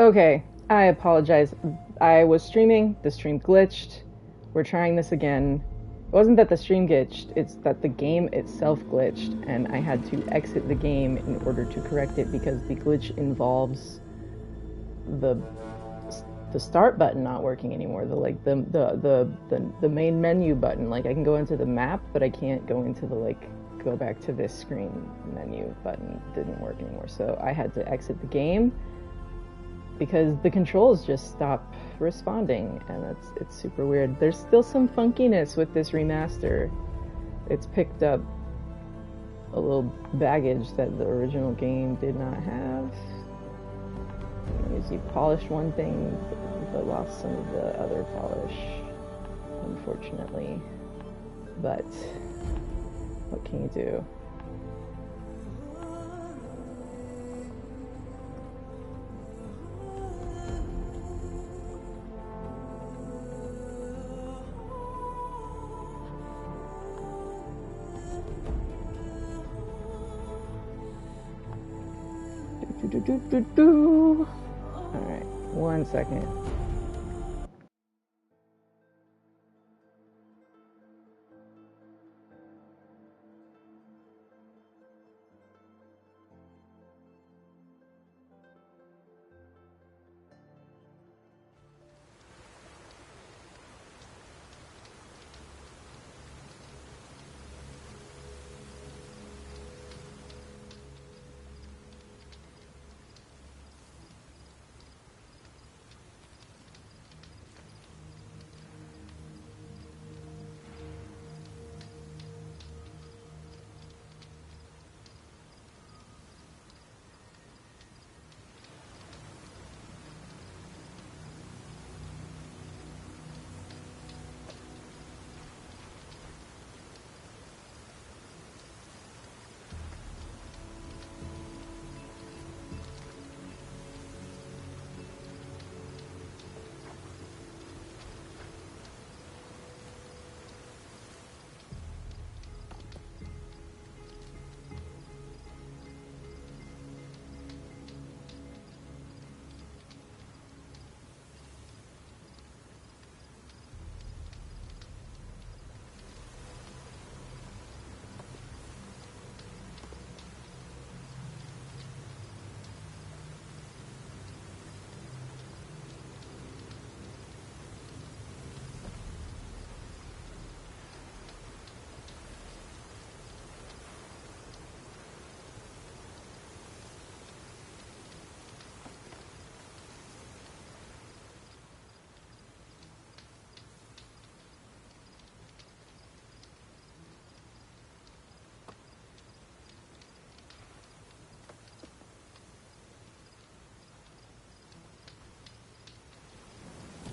Okay, I apologize. I was streaming, the stream glitched. We're trying this again. It wasn't that the stream glitched, it's that the game itself glitched, and I had to exit the game in order to correct it because the glitch involves the start button not working anymore. The main menu button. Like, I can go into the map, but I can't go into the go back to this screen menu button. Didn't work anymore, so I had to exit the game because the controls just stop responding, and it's super weird. There's still some funkiness with this remaster. It's picked up a little baggage that the original game did not have. You polished one thing, but lost some of the other polish, unfortunately. But what can you do? Alright, 1 second.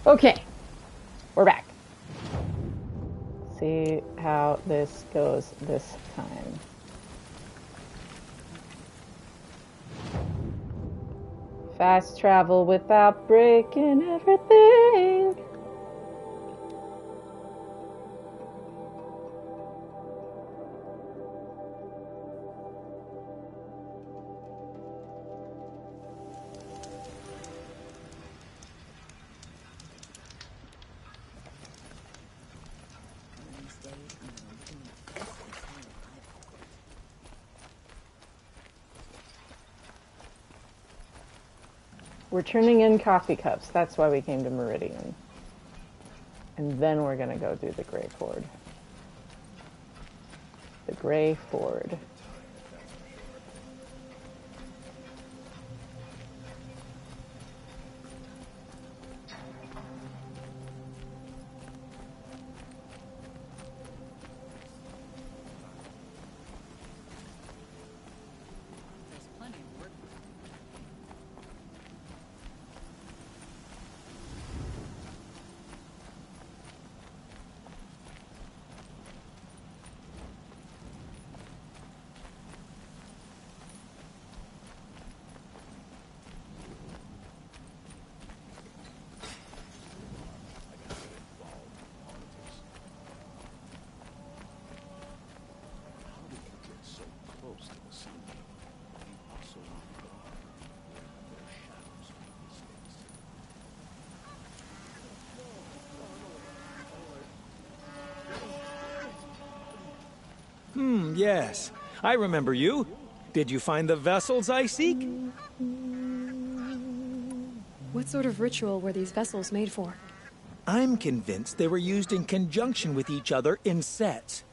Okay, we're back. See how this goes this time. Fast travel without breaking everything. We're turning in coffee cups. That's why we came to Meridian. And then we're going to go do the Gray Ford. The Gray Ford. Yes. I remember you. Did you find the vessels I seek? What sort of ritual were these vessels made for? I'm convinced they were used in conjunction with each other in sets.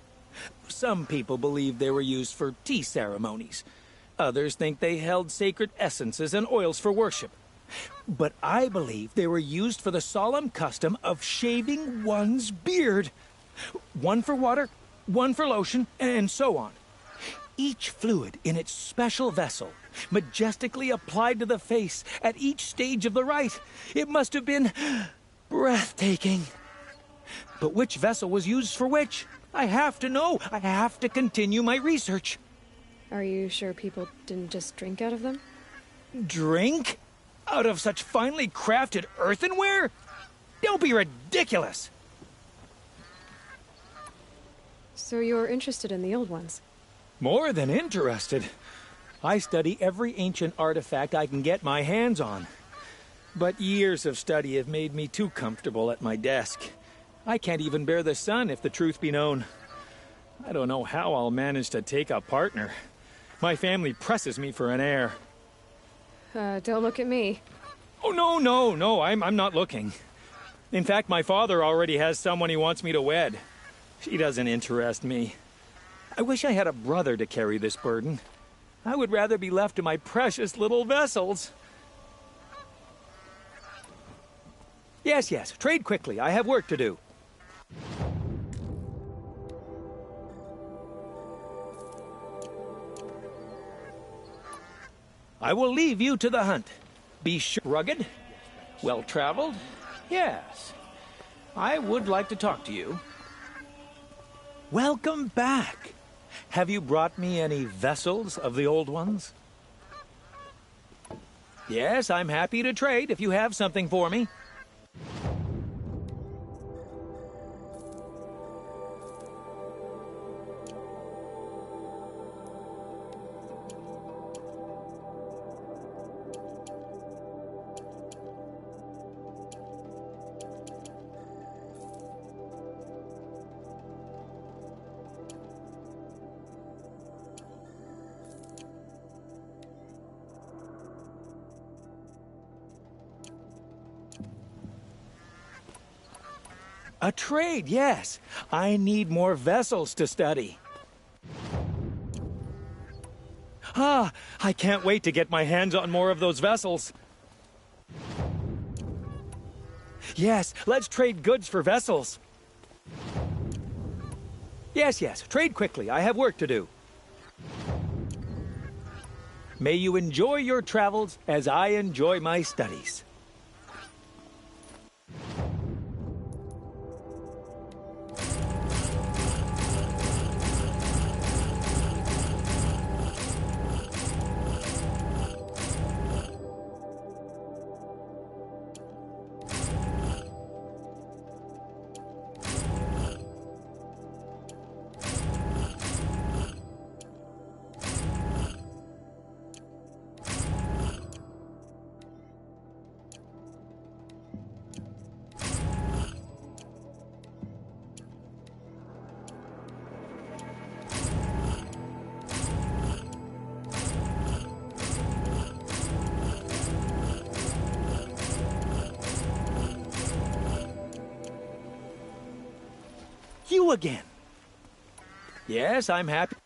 Some people believe they were used for tea ceremonies. Others think they held sacred essences and oils for worship. But I believe they were used for the solemn custom of shaving one's beard. One for water, one for lotion, and so on. Each fluid in its special vessel, majestically applied to the face at each stage of the rite. It must have been breathtaking. But which vessel was used for which? I have to know. I have to continue my research. Are you sure people didn't just drink out of them? Drink? Out of such finely crafted earthenware? Don't be ridiculous! So you're interested in the old ones? More than interested. I study every ancient artifact I can get my hands on. But years of study have made me too comfortable at my desk. I can't even bear the sun, if the truth be known. I don't know how I'll manage to take a partner. My family presses me for an heir. Don't look at me. Oh, no, I'm not looking. In fact, my father already has someone he wants me to wed. She doesn't interest me. I wish I had a brother to carry this burden. I would rather be left to my precious little vessels. Yes, trade quickly. I have work to do. I will leave you to the hunt. Be sure. Rugged? Well-traveled? Yes. I would like to talk to you. Welcome back. Have you brought me any vessels of the old ones? Yes, I'm happy to trade if you have something for me. A trade, yes. I need more vessels to study. I can't wait to get my hands on more of those vessels. Yes, let's trade goods for vessels. Yes, trade quickly. I have work to do. May you enjoy your travels as I enjoy my studies. You again. Yes, I'm happy.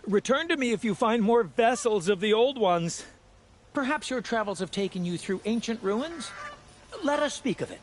Return to me if you find more vessels of the old ones. Perhaps your travels have taken you through ancient ruins? Let us speak of it.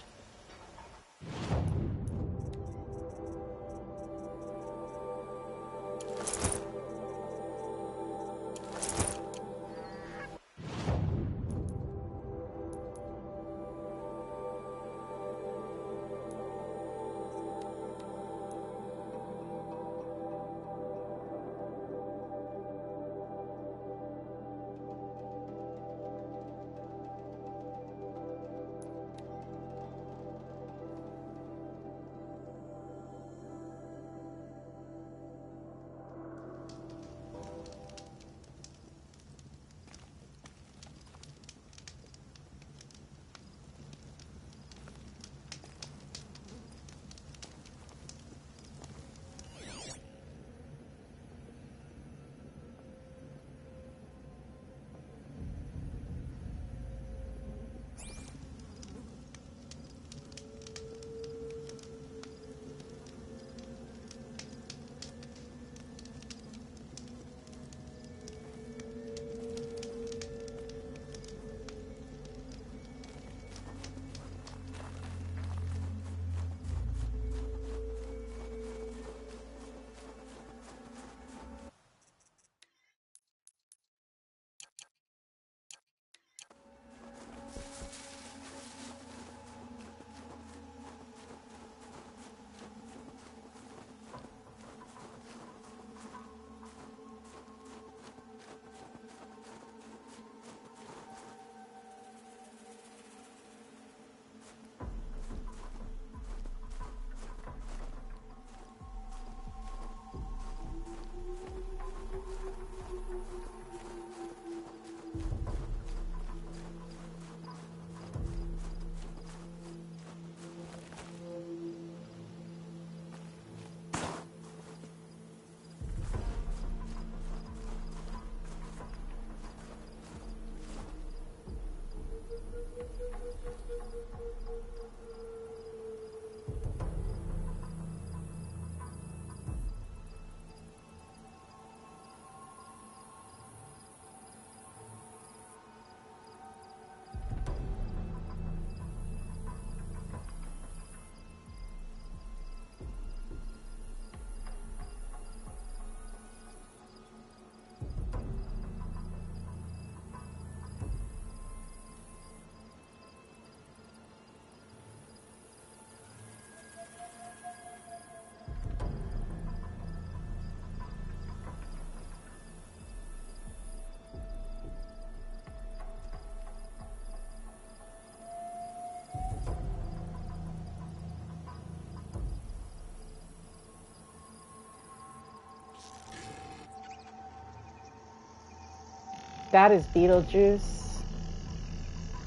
That is Beetlejuice.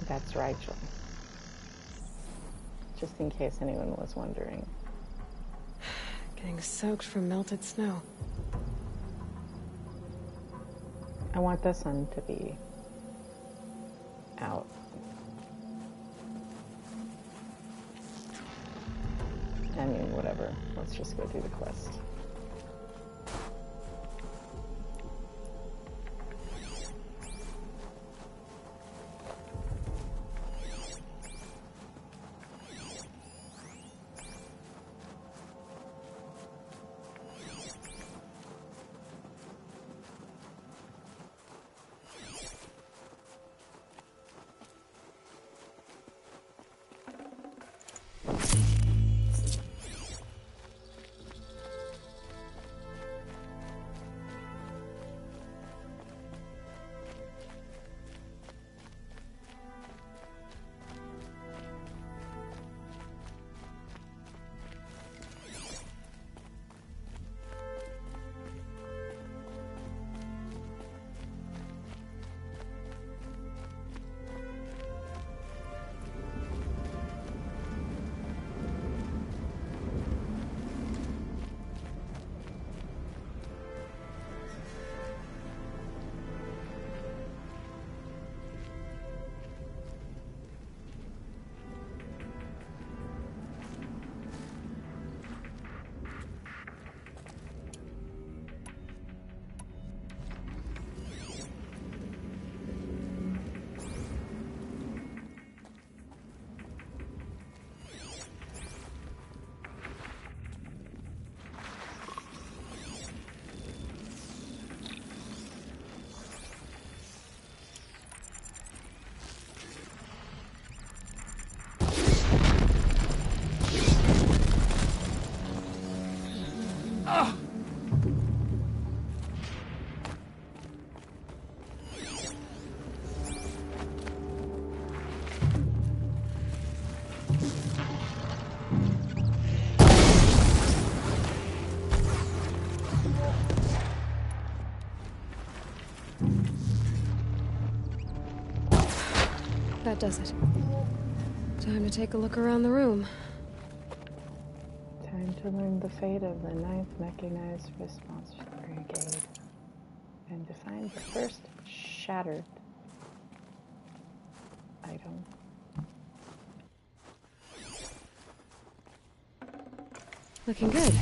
That's Rachel. Just in case anyone was wondering. Getting soaked from melted snow. I want the sun to be out. I mean, whatever. Let's just go do the quest. That does it. Time to take a look around the room. Time to learn the fate of the 9th Mechanized Response Brigade and to find the first shattered item. Looking good.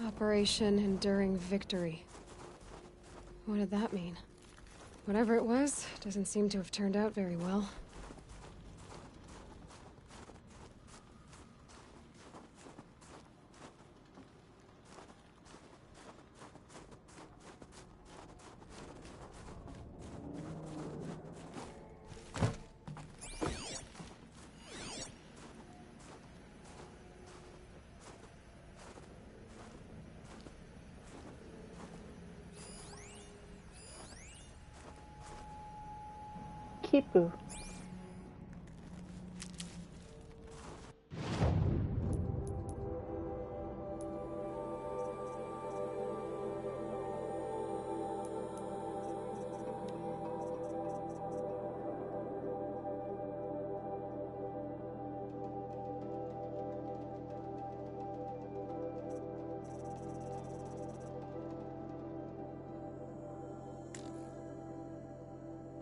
Operation Enduring Victory. What did that mean? Whatever it was, doesn't seem to have turned out very well. Kipu.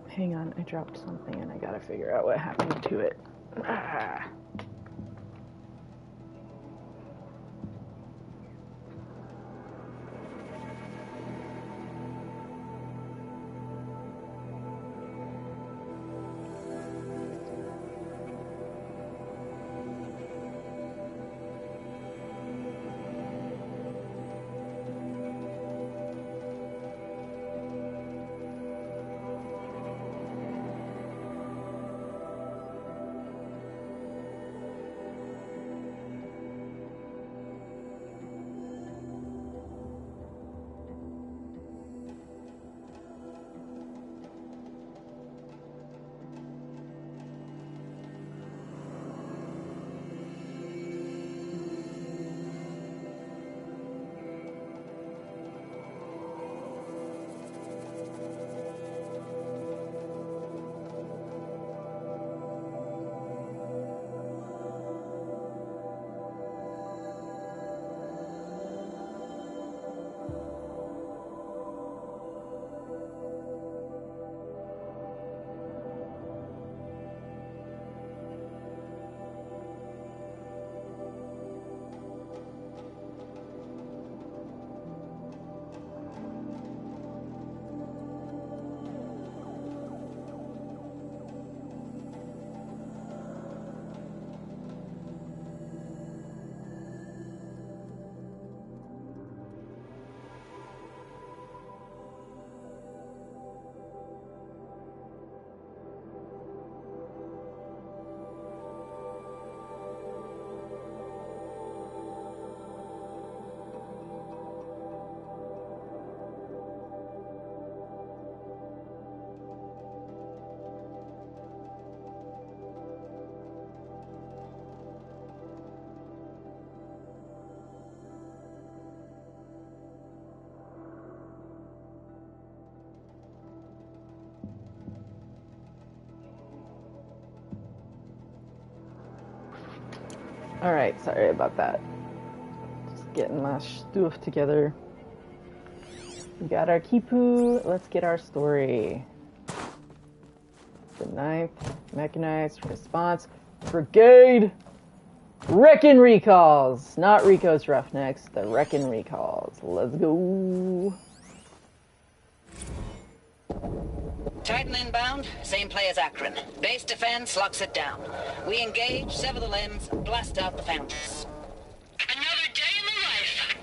Hang on, I dropped something and I gotta figure out what happened to it. Ah. Alright, sorry about that. Just getting my stuff together. We got our Kipu. Let's get our story. The 9th Mechanized Response Brigade. Wreckin' Recalls. Not Rico's Roughnecks, the Wreckin' Recalls. Let's go. Titan inbound, same play as Akron. Base defense locks it down. We engage, sever the limbs, blast out the fountains. Another day in the life.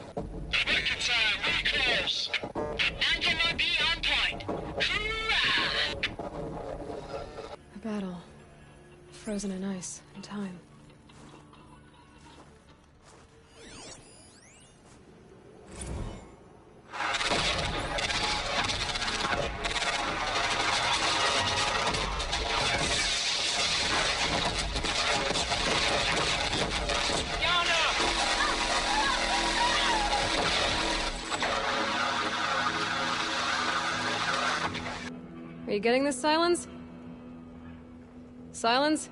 Record time, recalls. Anti-MOB on point. Hoorah! A battle. Frozen in ice and time. Are you getting this, Silence? Silence?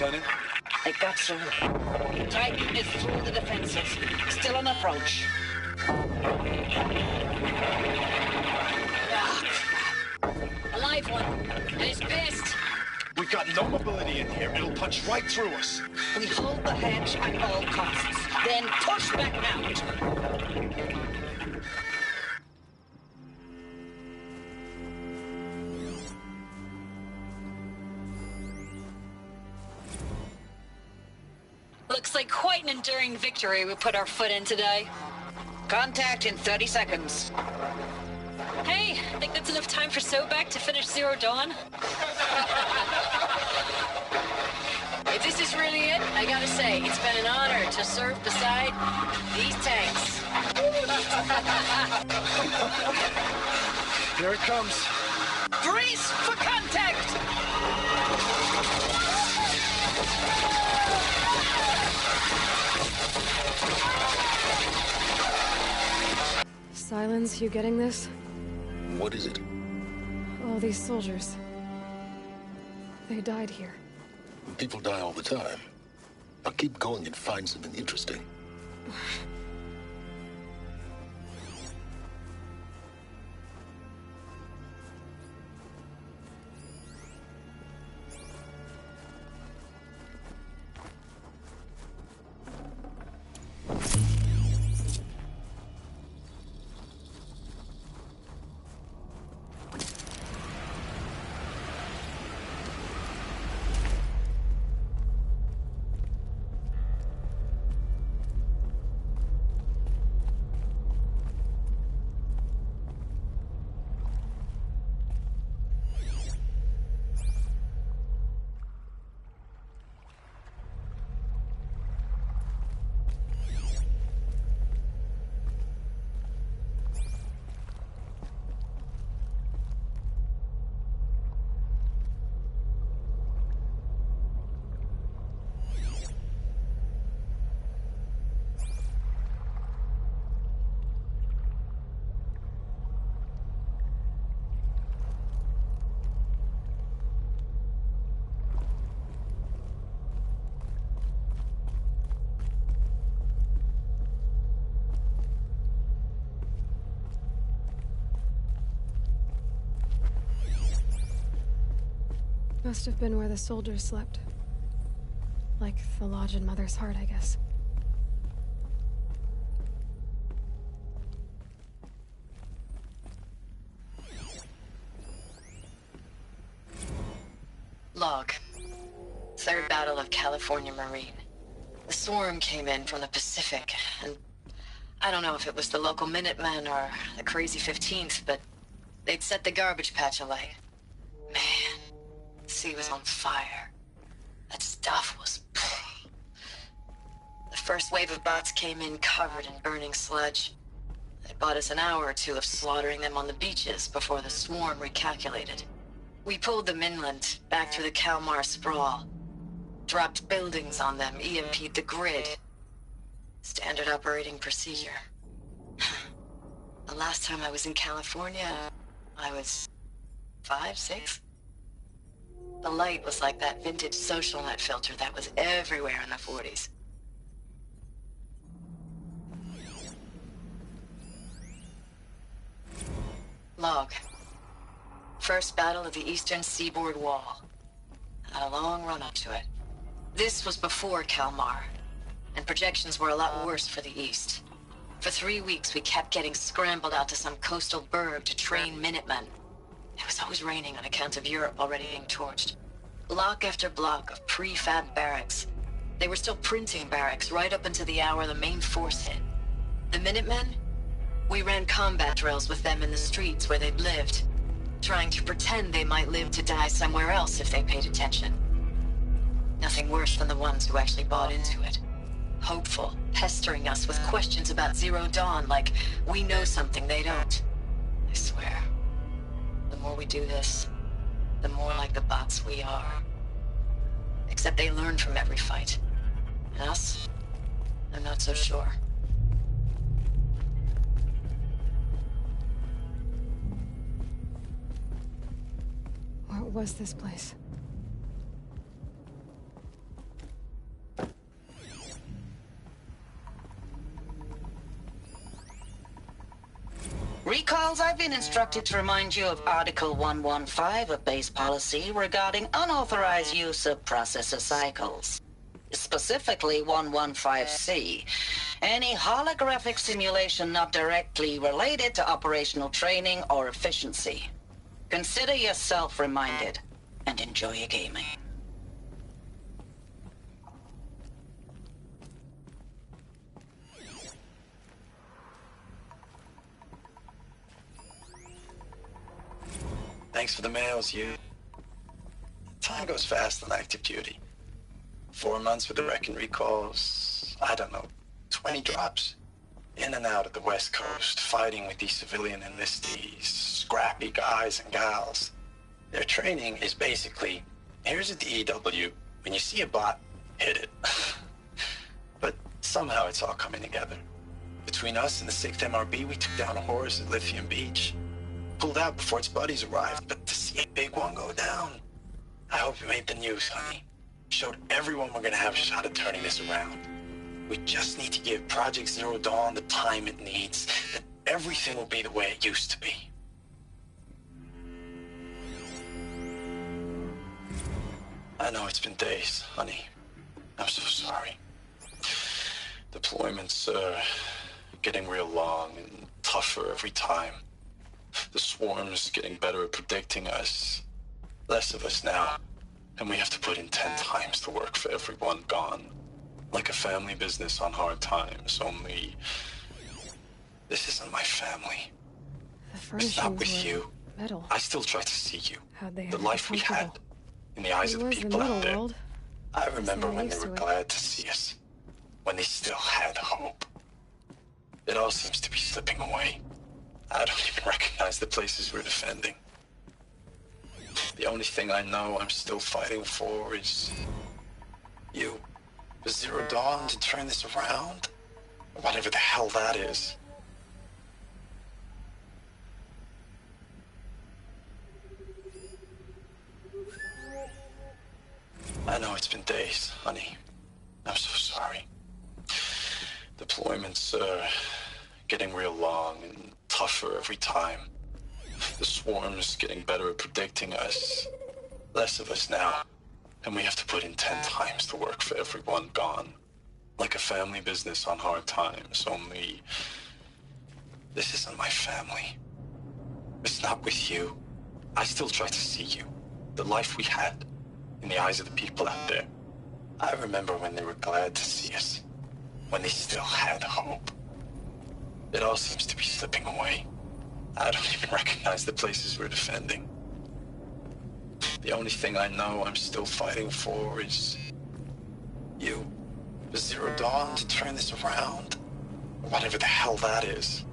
Lieutenant? It got through. Titan is through the defenses. Still on approach. A live one. And it's pissed. We've got no mobility in here. It'll punch right through us. We hold the hedge at all costs. Then push back out. Looks like quite an enduring victory we put our foot in today. Contact in 30 seconds. Hey, think that's enough time for Sobek to finish Zero Dawn? If this is really it, I gotta say, it's been an honor to serve beside these tanks. Here it comes. Brace for contact! Silence, you getting this? What is it? All these soldiers. They died here. People die all the time. Now keep going and find something interesting. Must have been where the soldiers slept. Like the lodge in Mother's Heart, I guess. of California Marine. The swarm came in from the Pacific, and I don't know if it was the local Minutemen or the crazy 15th, but they'd set the garbage patch alight. Man, the sea was on fire. That stuff was... The first wave of bots came in covered in burning sludge. It bought us an hour or two of slaughtering them on the beaches before the swarm recalculated. We pulled them inland, back through the Kalmar sprawl. Dropped buildings on them, EMP'd the grid. Standard operating procedure. The last time I was in California, I was 5, 6? The light was like that vintage social net filter that was everywhere in the 40s. Log. First battle of the eastern seaboard wall. Had a long run up to it. This was before Kalmar, and projections were a lot worse for the east. For 3 weeks, we kept getting scrambled out to some coastal burg to train Minutemen. It was always raining on account of Europe already being torched. Block after block of prefab barracks. They were still printing barracks right up until the hour the main force hit. The Minutemen? We ran combat drills with them in the streets where they'd lived, trying to pretend they might live to die somewhere else if they paid attention. Nothing worse than the ones who actually bought into it. Hopeful, pestering us with questions about Zero Dawn like we know something they don't. I swear, the more we do this, the more like the bots we are. Except they learn from every fight. And us? I'm not so sure. What was this place? Recalls, I've been instructed to remind you of Article 115 of base policy regarding unauthorized use of processor cycles. Specifically 115C. Any holographic simulation not directly related to operational training or efficiency. Consider yourself reminded, and enjoy your gaming. Thanks for the mails, you. Time goes fast on active duty. 4 months with the Reckon recalls, I don't know, 20 drops. In and out of the West Coast, fighting with these civilian enlistees, scrappy guys and gals. Their training is basically, here's a DEW, when you see a bot, hit it. But somehow it's all coming together. Between us and the 6th MRB, we took down a horse at Lithium Beach. Pulled out before its buddies arrived, but to see a big one go down, I hope it made the news, honey. Showed everyone we're gonna have a shot at turning this around. We just need to give Project Zero Dawn the time it needs, then everything will be the way it used to be. I know it's been days, honey. I'm so sorry. Deployments are getting real long and tougher every time. The swarm's getting better at predicting us. Less of us now, and we have to put in 10 times the work for everyone gone. Like a family business on hard times, only... This isn't my family. It's not with you. Metal. I still try to see you. How'd they The life we had in the eyes of the people out there. World. I remember when they used were to it. glad to see us. When they still had hope. It all seems to be slipping away. I don't even recognize the places we're defending. The only thing I know I'm still fighting for is... you. For Zero Dawn to turn this around? Whatever the hell that is. I know it's been days, honey. I'm so sorry. Deployments are getting real long and tougher every time. The swarm's getting better at predicting us. Less of us now. And we have to put in 10 times the work for everyone gone. Like a family business on hard times, only... This isn't my family. It's not with you. I still try to see you. The life we had in the eyes of the people out there. I remember when they were glad to see us. When they still had hope. It all seems to be slipping away. I don't even recognize the places we're defending. The only thing I know I'm still fighting for is... you. Zero Dawn to turn this around. Whatever the hell that is.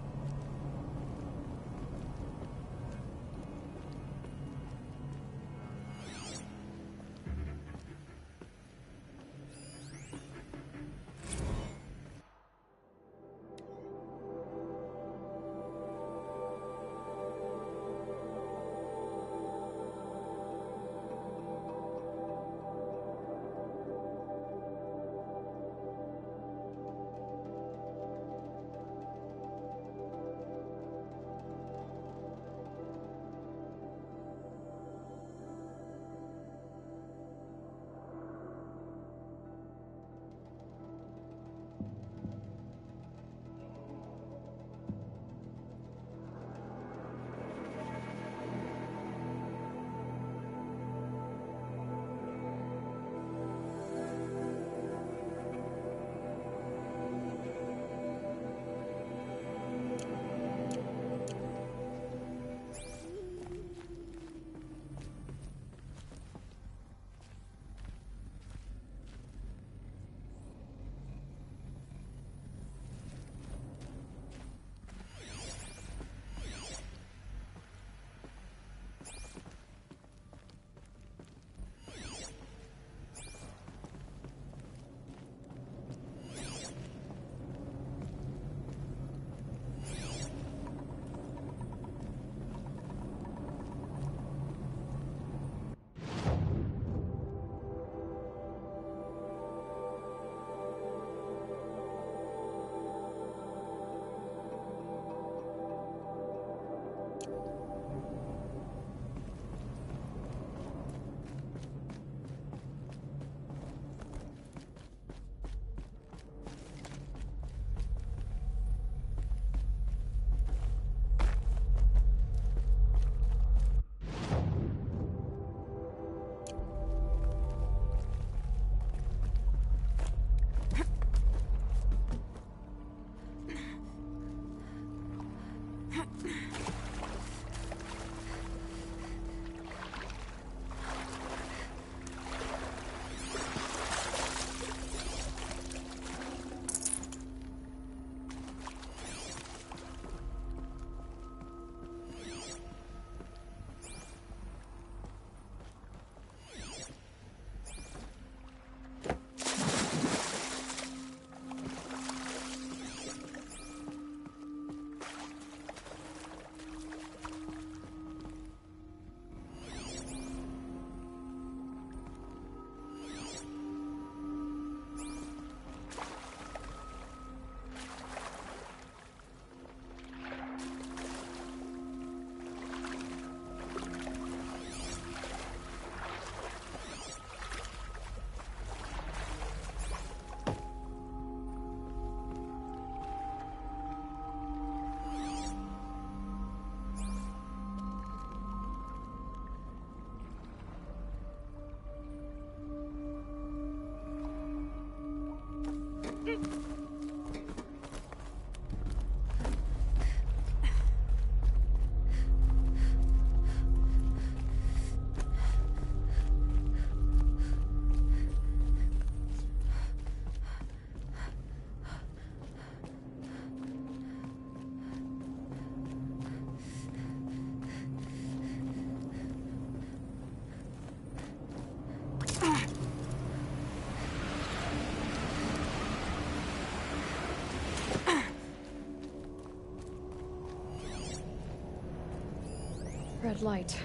Red light.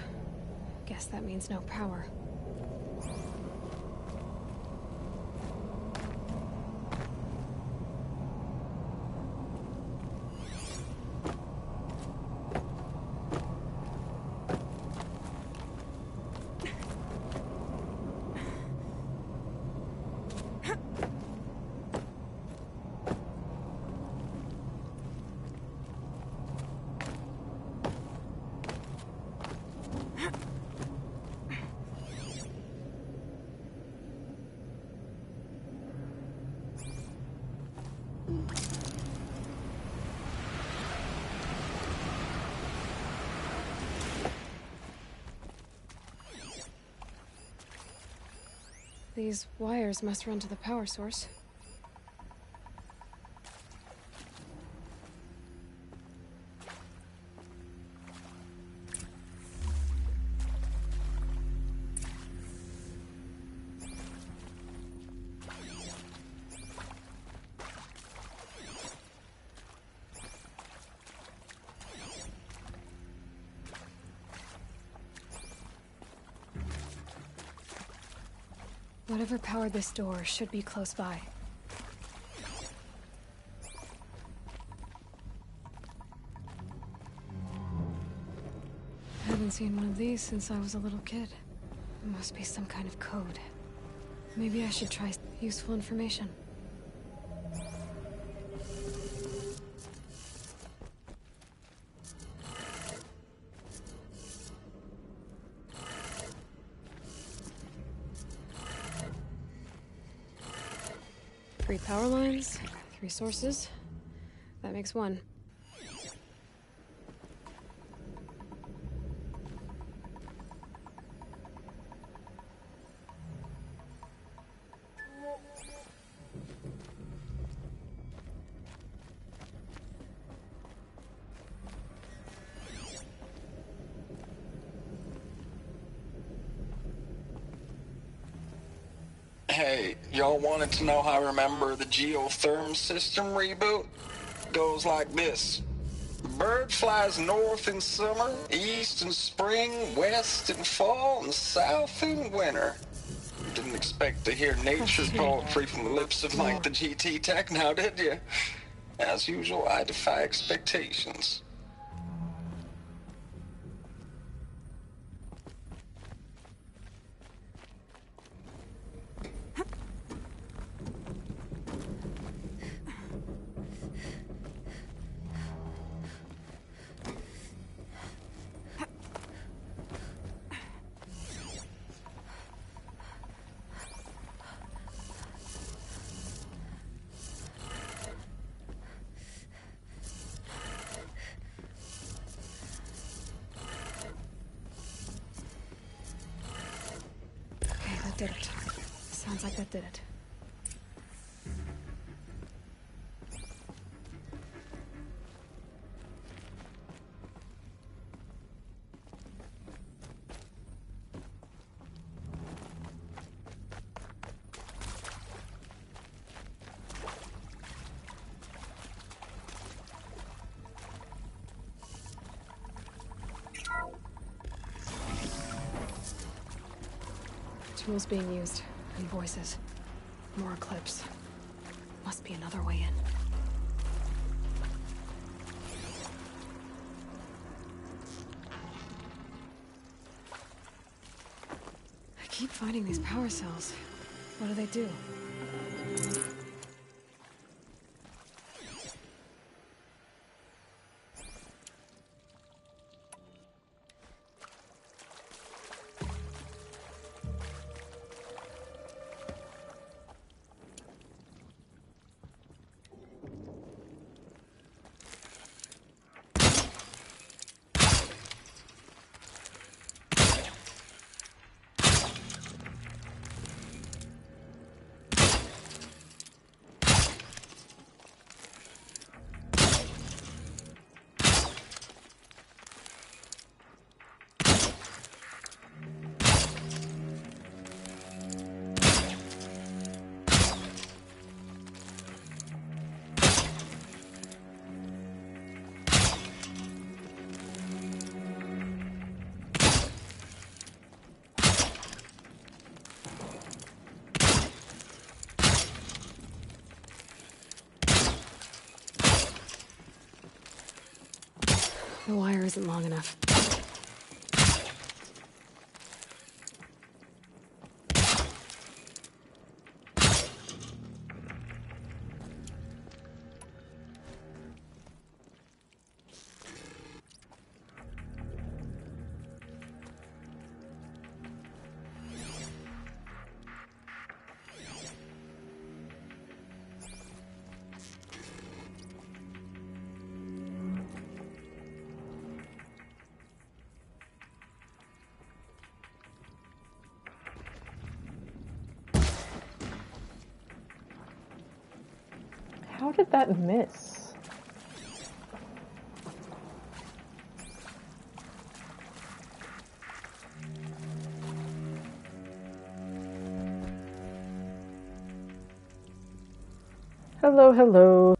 Guess that means no power. These wires must run to the power source. Whatever powered this door should be close by. I haven't seen one of these since I was a little kid. It must be some kind of code. Maybe I should try useful information. Three power lines, 3 sources. That makes 1. Hey, y'all wanted to know how I remember the geotherm system reboot? Goes like this. Bird flies north in summer, east in spring, west in fall, and south in winter. Didn't expect to hear nature poetry from the lips of Mike the GT Tech now, did you? As usual, I defy expectations. Did it. Sounds like that did it. Tools being used, and voices. More clips. Must be another way in. I keep finding these power cells. What do they do? The wire isn't long enough. did that miss? Hello, hello.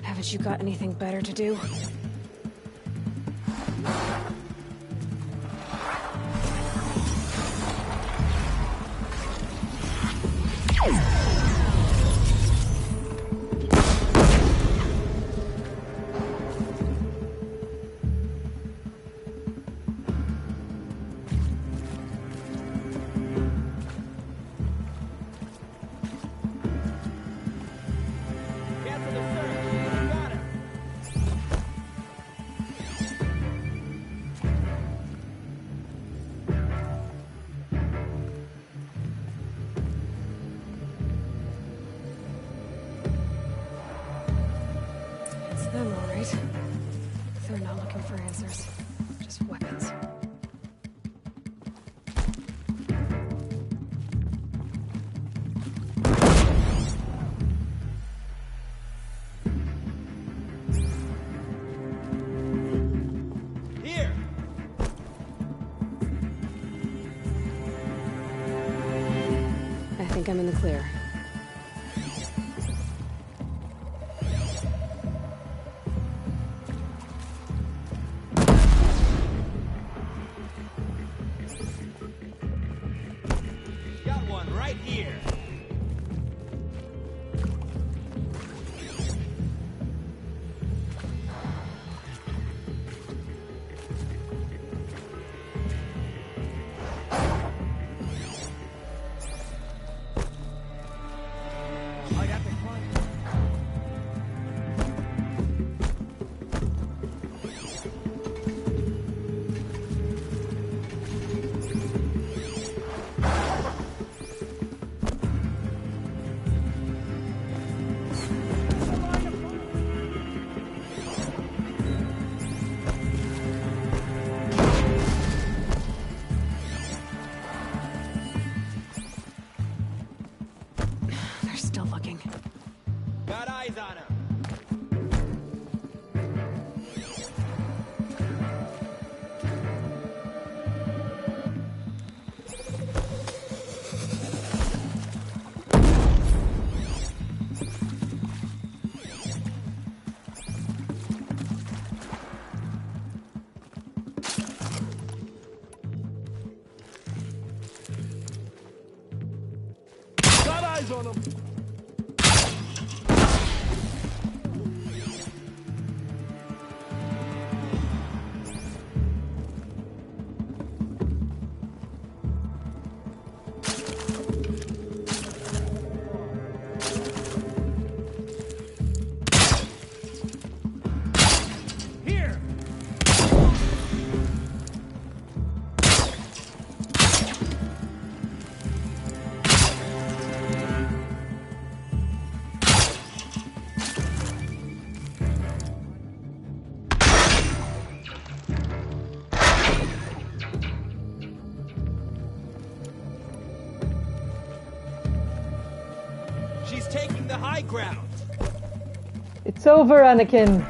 Haven't you got anything better to do? Them, all right. They're not looking for answers, just weapons. Here! I think I'm in the clear. eyes on him. high ground. It's over, Anakin.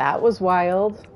That was wild.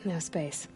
No space.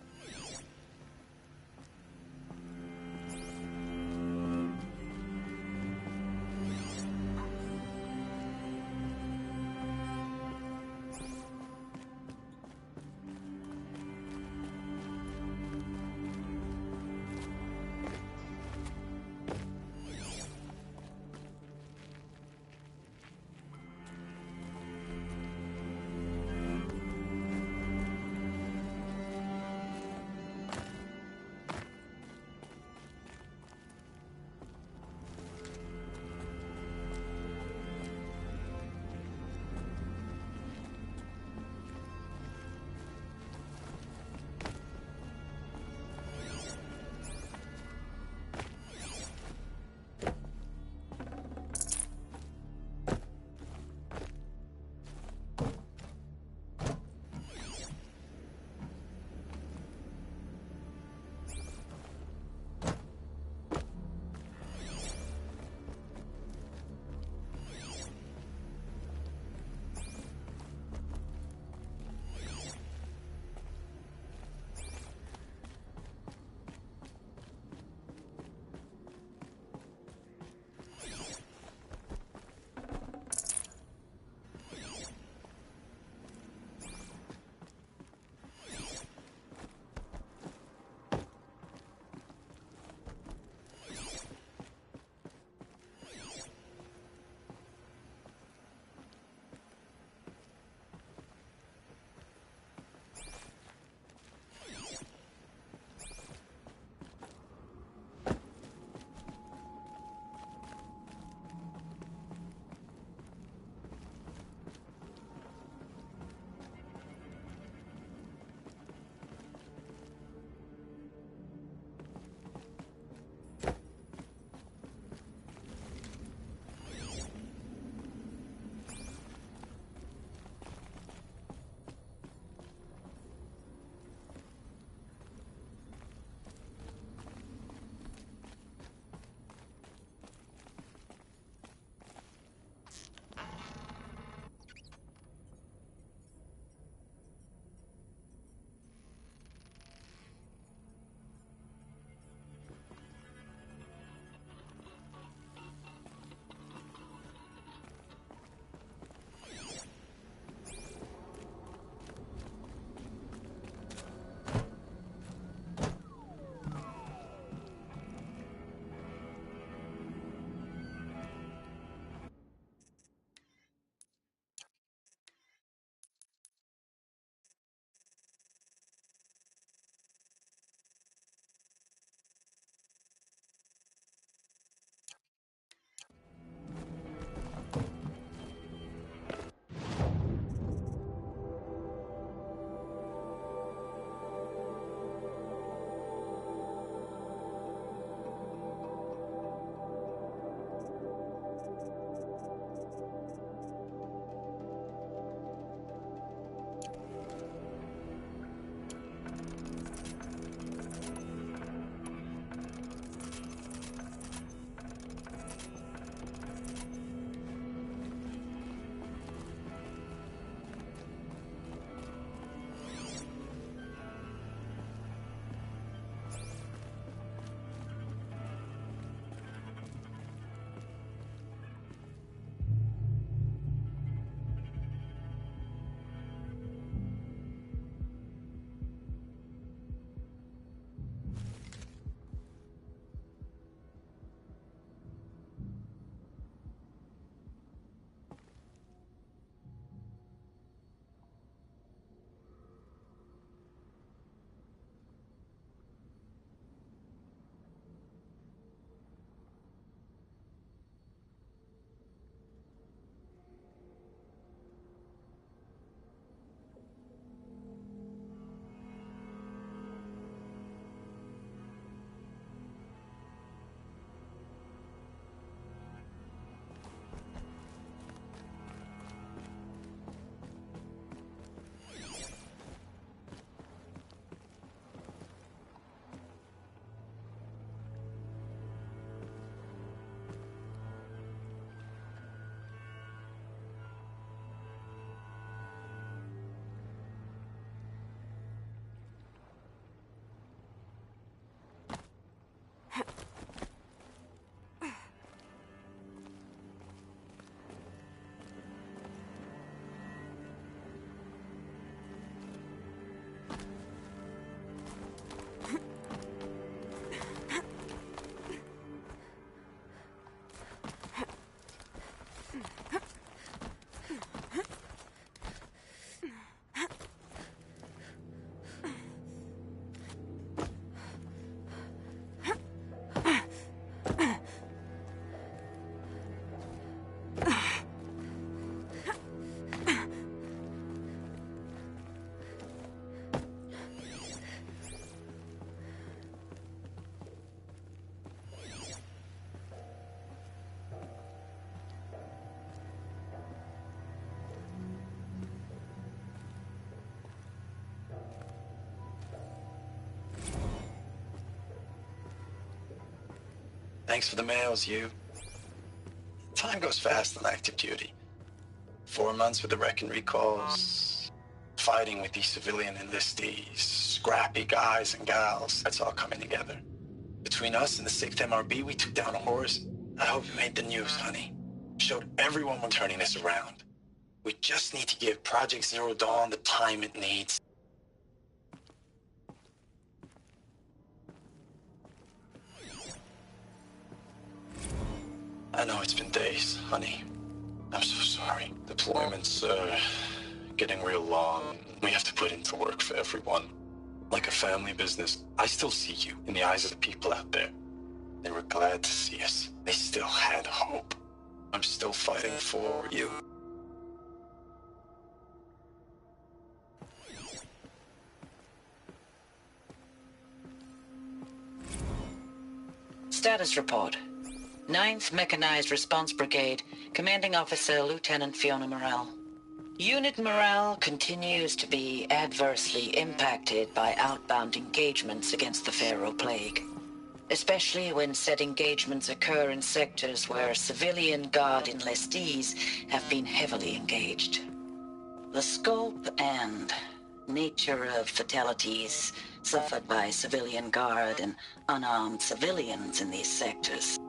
Thanks for the mails, you. Time goes fast on active duty. 4 months with the wreck and recalls, fighting with these civilian enlistees, scrappy guys and gals. That's all coming together. Between us and the 6th MRB, we took down a horse. I hope it made the news, honey. Showed everyone we're turning this around. We just need to give Project Zero Dawn the time it needs. I know it's been days, honey. I'm so sorry. Deployments, getting real long. We have to put into work for everyone. Like a family business. I still see you in the eyes of the people out there. They were glad to see us. They still had hope. I'm still fighting for you. Status report. 9th Mechanized Response Brigade, Commanding Officer Lieutenant Fiona Morrell. Unit morale continues to be adversely impacted by outbound engagements against the Pharaoh Plague, especially when said engagements occur in sectors where civilian guard enlistees have been heavily engaged. The scope and nature of fatalities suffered by civilian guard and unarmed civilians in these sectors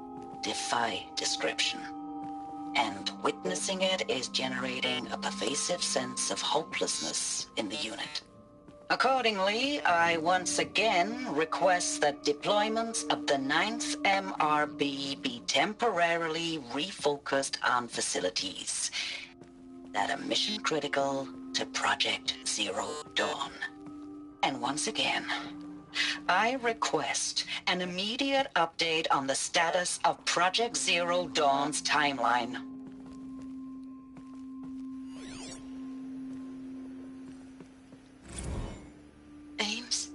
defy description. And witnessing it is generating a pervasive sense of hopelessness in the unit. Accordingly, I once again request that deployments of the 9th MRB be temporarily refocused on facilities that are mission critical to Project Zero Dawn. And once again, I request an immediate update on the status of Project Zero Dawn's timeline. Ames,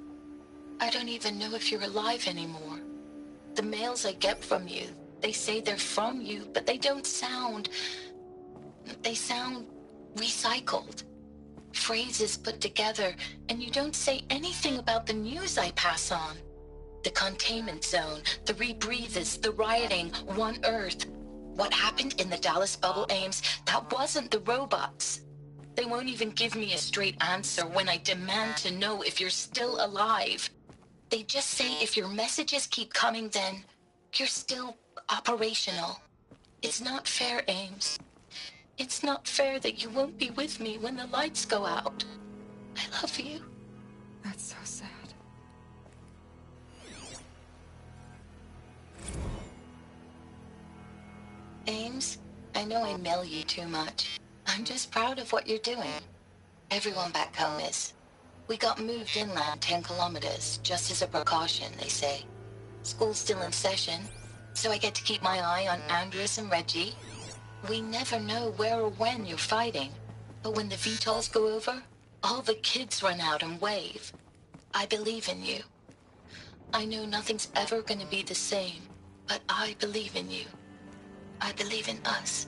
I don't even know if you're alive anymore. The mails I get from you, they say they're from you, but they don't sound... They sound recycled. Phrases put together, and you don't say anything about the news I pass on. The containment zone, the rebreathers, the rioting, One Earth. What happened in the Dallas bubble, Ames, that wasn't the robots. They won't even give me a straight answer when I demand to know if you're still alive. They just say if your messages keep coming, then you're still operational. It's not fair, Ames. It's not fair that you won't be with me when the lights go out. I love you. That's so sad. Ames, I know I mail you too much. I'm just proud of what you're doing. Everyone back home is. We got moved inland 10 kilometers, just as a precaution, they say. School's still in session, so I get to keep my eye on Andres and Reggie. We never know where or when you're fighting, but when the VTOLs go over, all the kids run out and wave. I believe in you. I know nothing's ever gonna be the same, but I believe in you. I believe in us.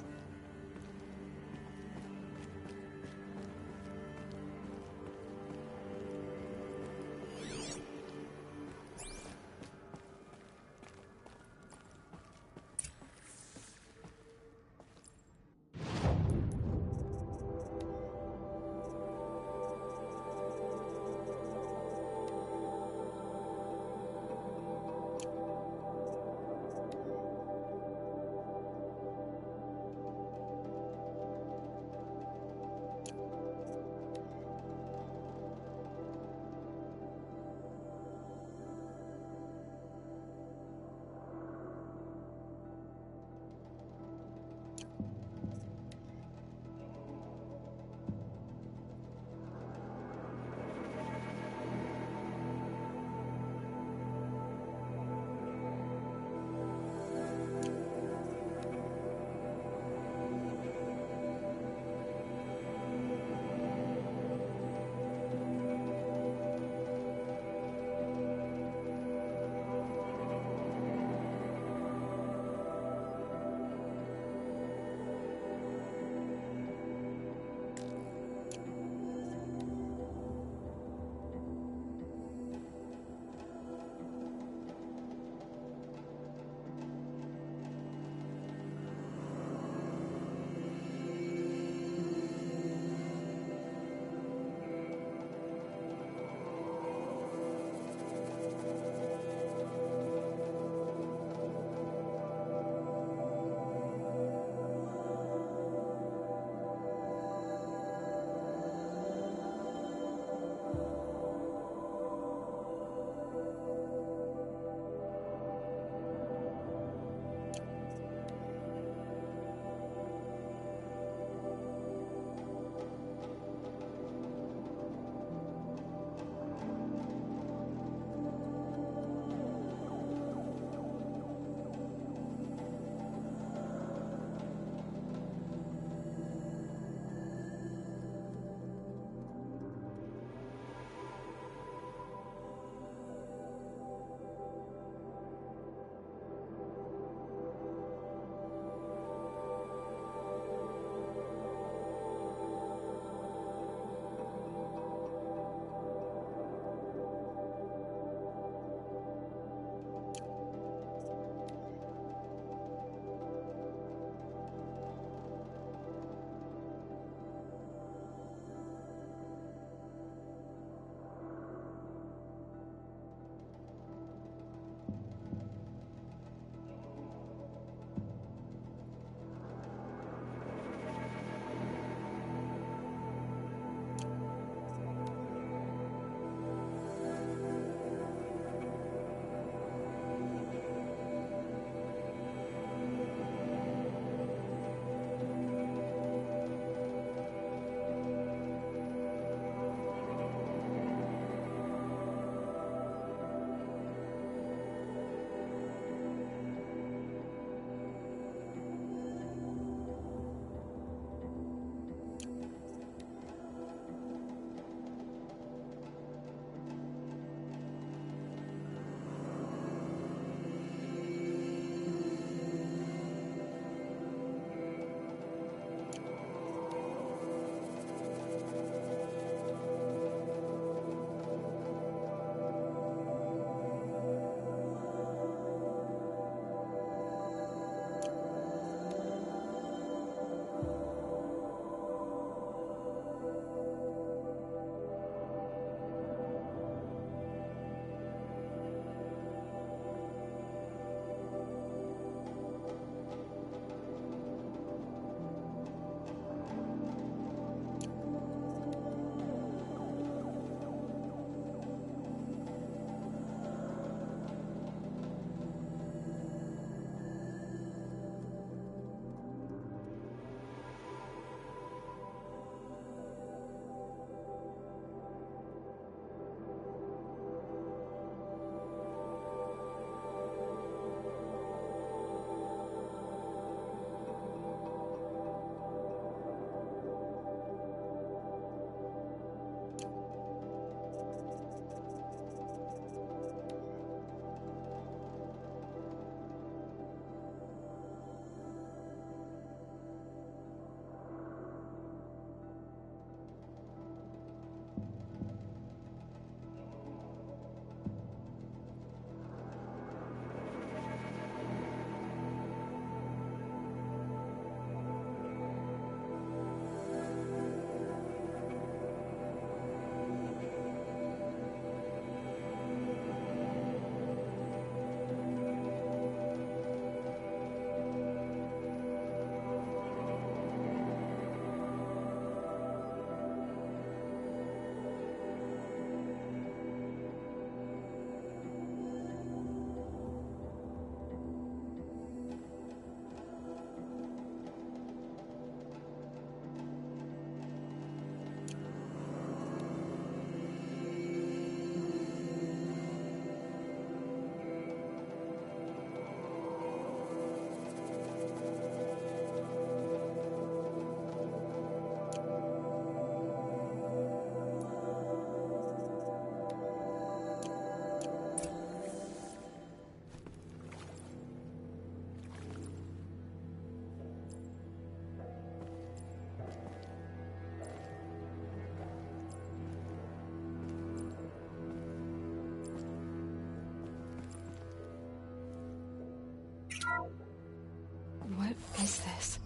What is this?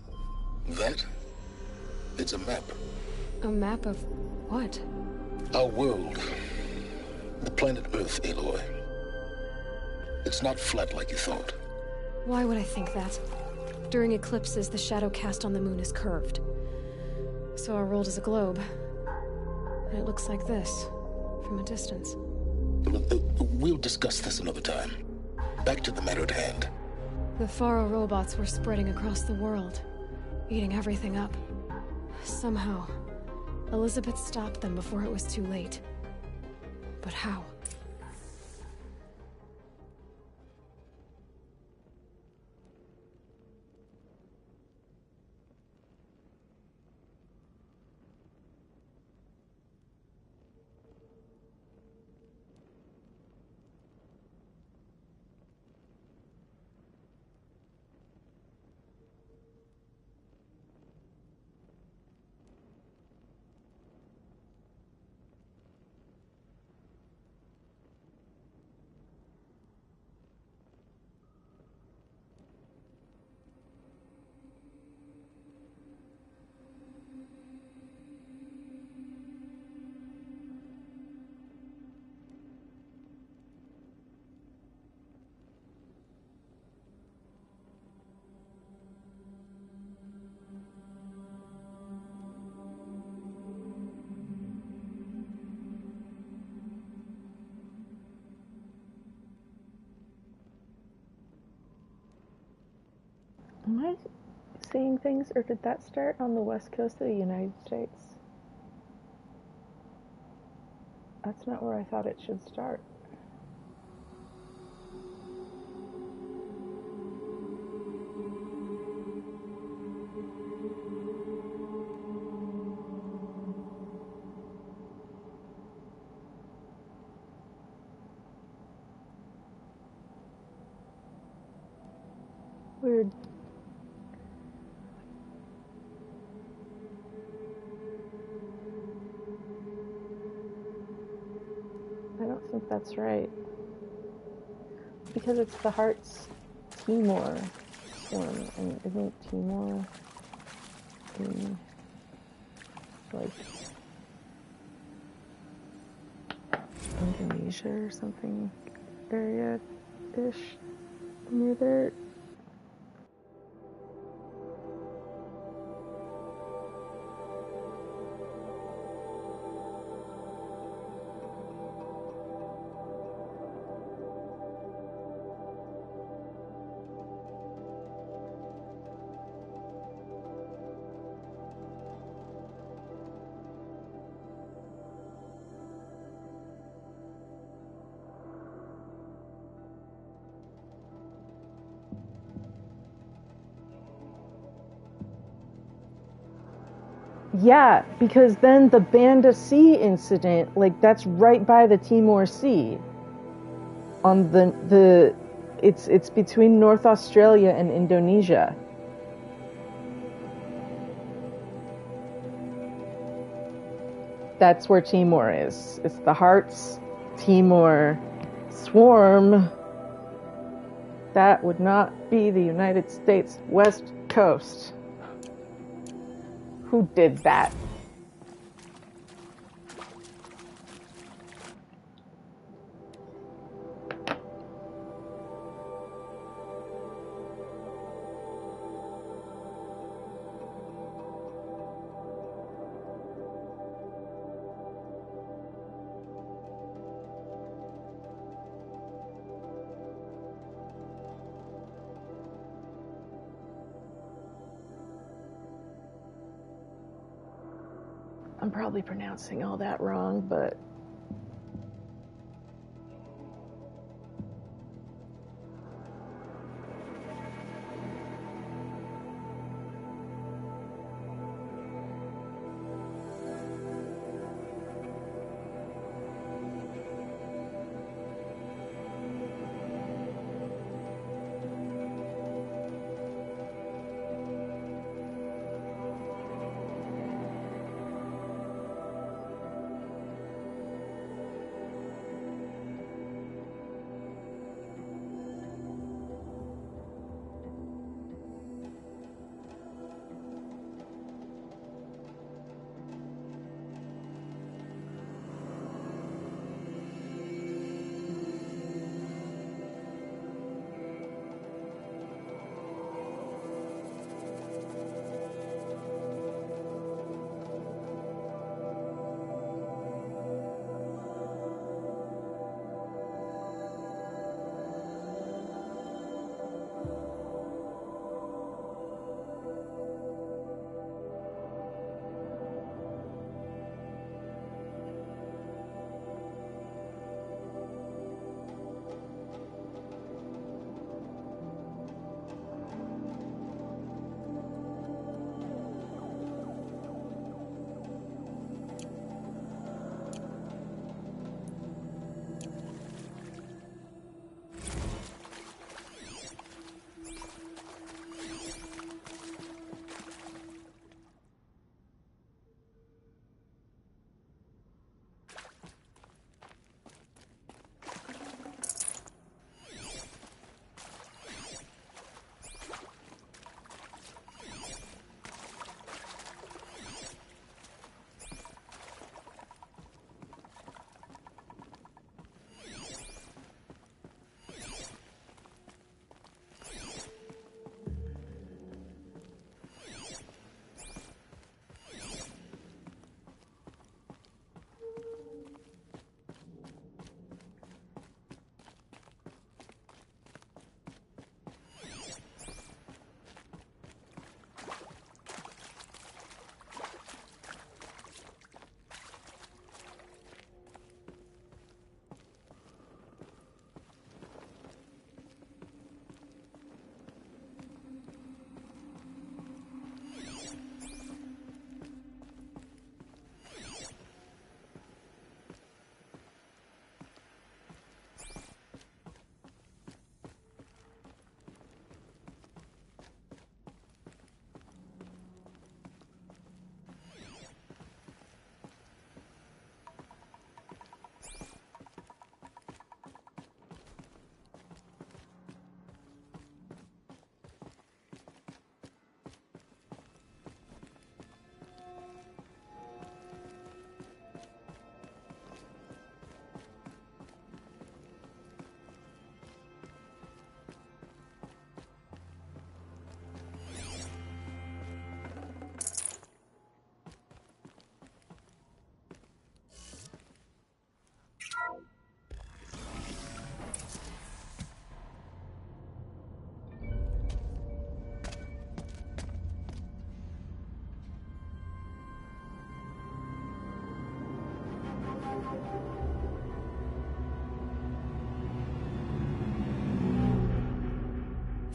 That? It's a map. A map of what? Our world. The planet Earth, Aloy. It's not flat like you thought. Why would I think that? During eclipses, the shadow cast on the moon is curved. So our world is a globe. And it looks like this, from a distance. We'll discuss this another time. Back to the matter at hand. The Faro robots were spreading across the world, eating everything up. Somehow, Elizabeth stopped them before it was too late. But how? Am I seeing things, or did that start on the west coast of the United States? That's not where I thought it should start. Weird. I don't think that's right. Because it's the Heart's Timor one, and isn't Timor in, like, Indonesia or something area-ish near there? Yeah, because then the Banda Sea incident, like, that's right by the Timor Sea. On it's between North Australia and Indonesia. That's where Timor is. It's the Heart's Timor swarm. That would not be the United States West Coast. Who did that? I'm probably pronouncing all that wrong, but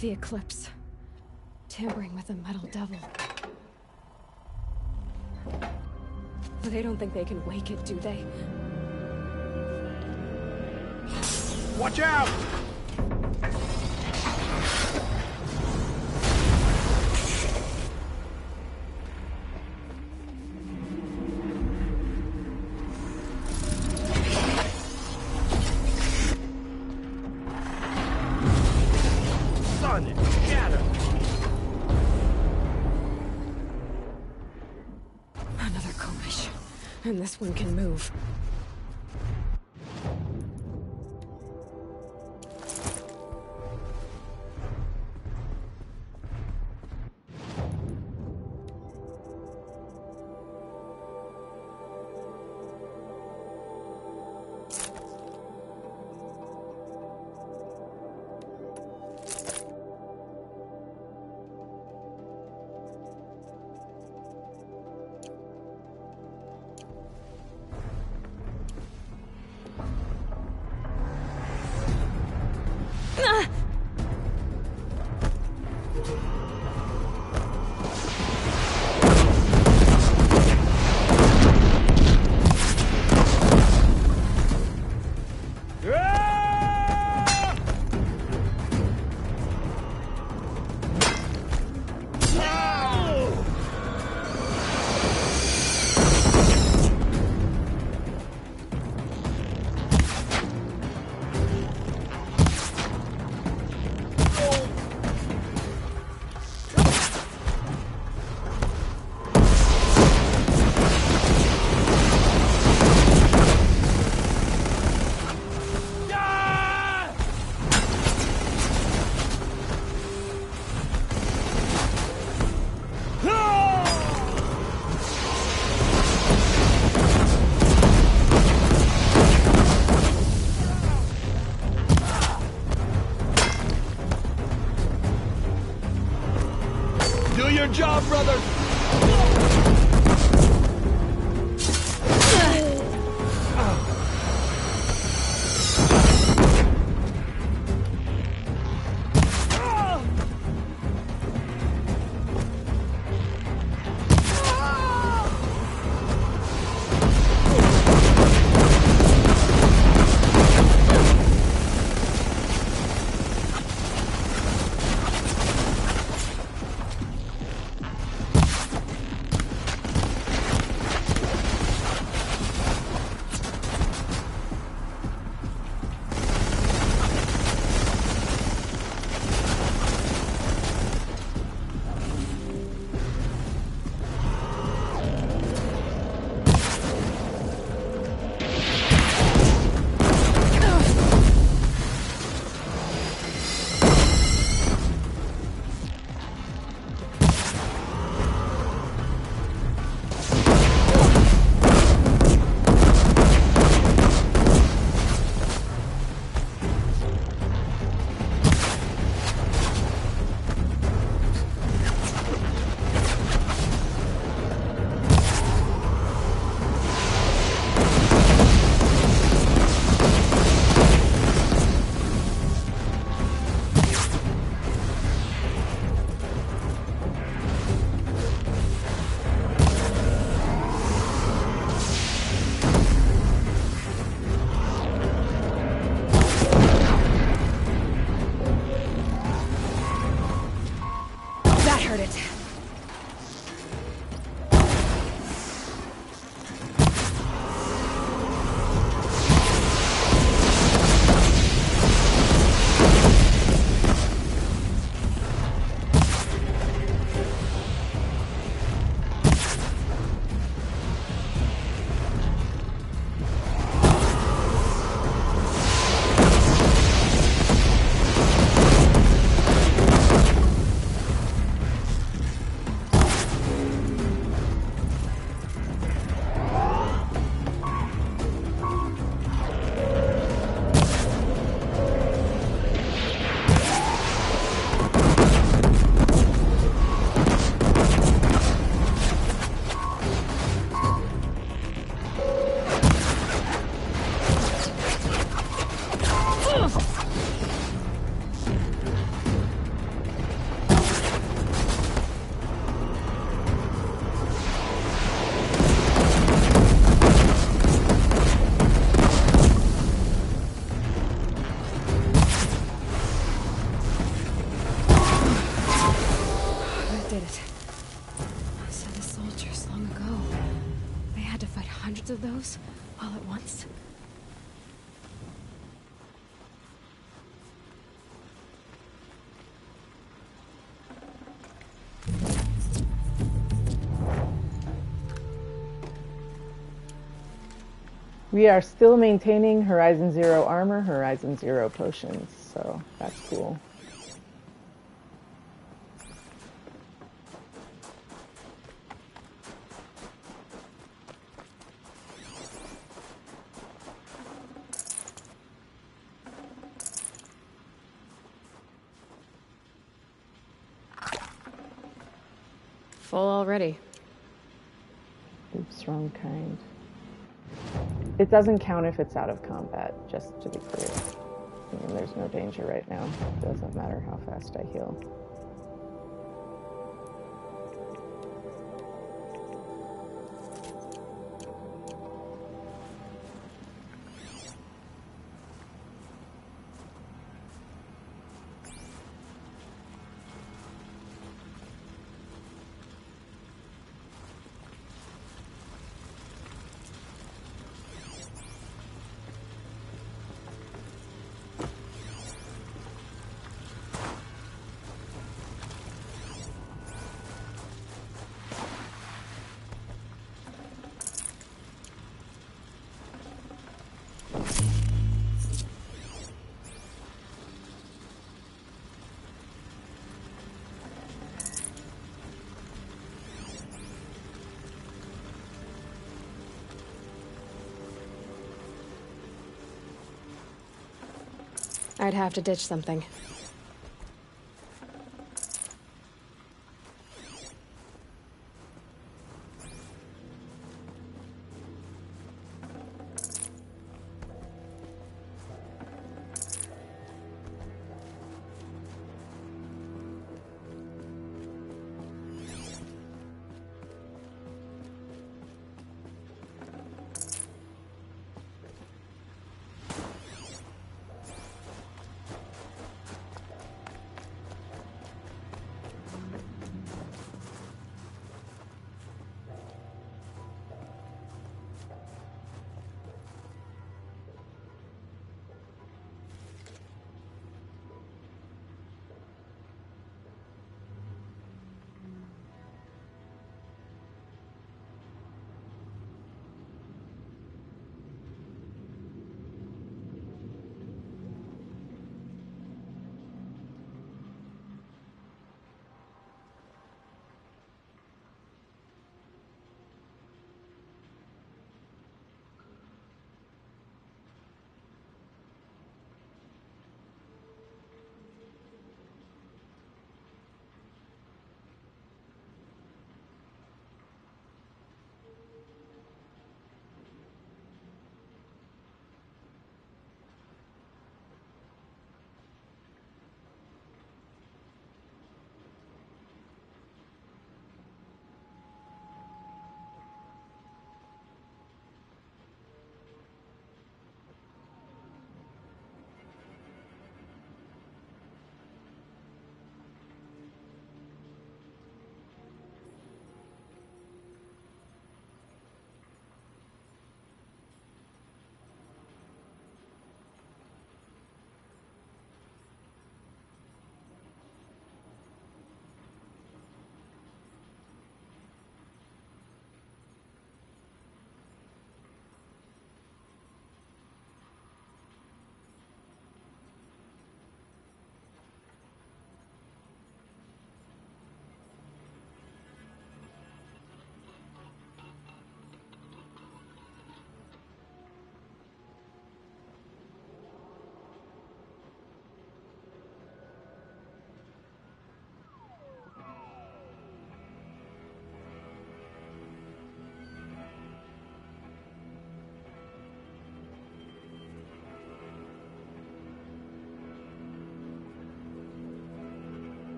The eclipse. Tampering with the metal devil. They don't think they can wake it, do they? Watch out! Another Komish. And this one can move. Good job, brother! Lots of those, all at once. We are still maintaining Horizon Zero armor, Horizon Zero potions, so that's cool. Full already. Oops, wrong kind. It doesn't count if it's out of combat, just to be clear. I mean, there's no danger right now. It doesn't matter how fast I heal. I'd have to ditch something.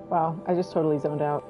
Wow, I just totally zoned out.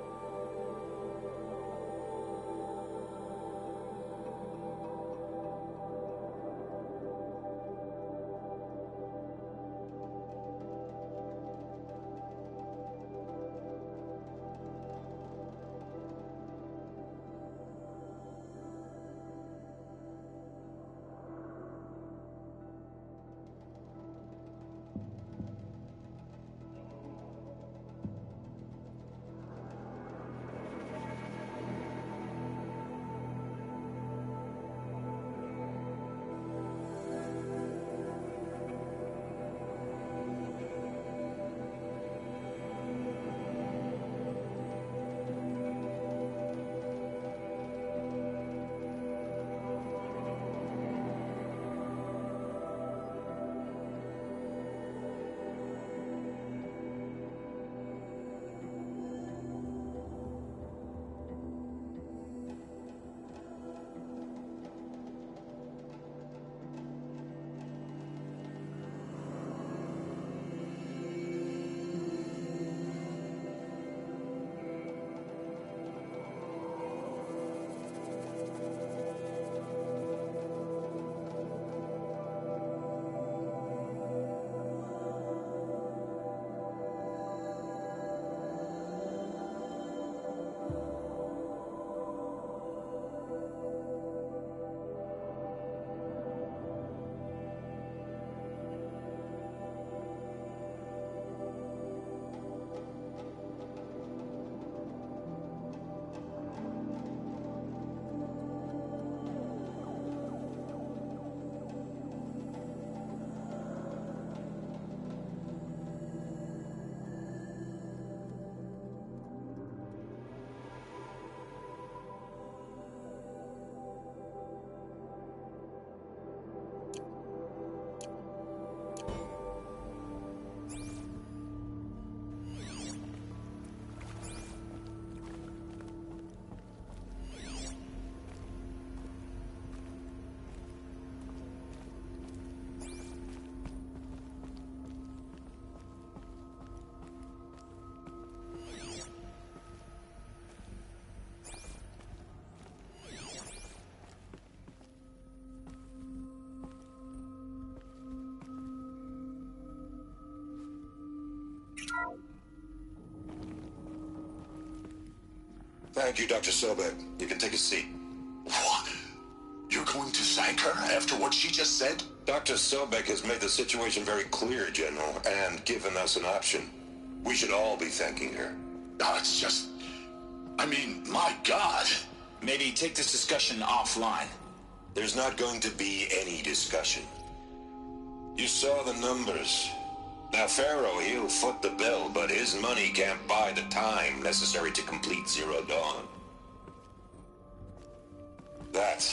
Thank you, Dr. Sobek. You can take a seat. What? You're going to thank her after what she just said? Dr. Sobek has made the situation very clear, General, and given us an option. We should all be thanking her. No, it's just... I mean, my God. Maybe take this discussion offline. There's not going to be any discussion. You saw the numbers. Now, Pharaoh, he'll foot the bill, but his money can't buy the time necessary to complete Zero Dawn. That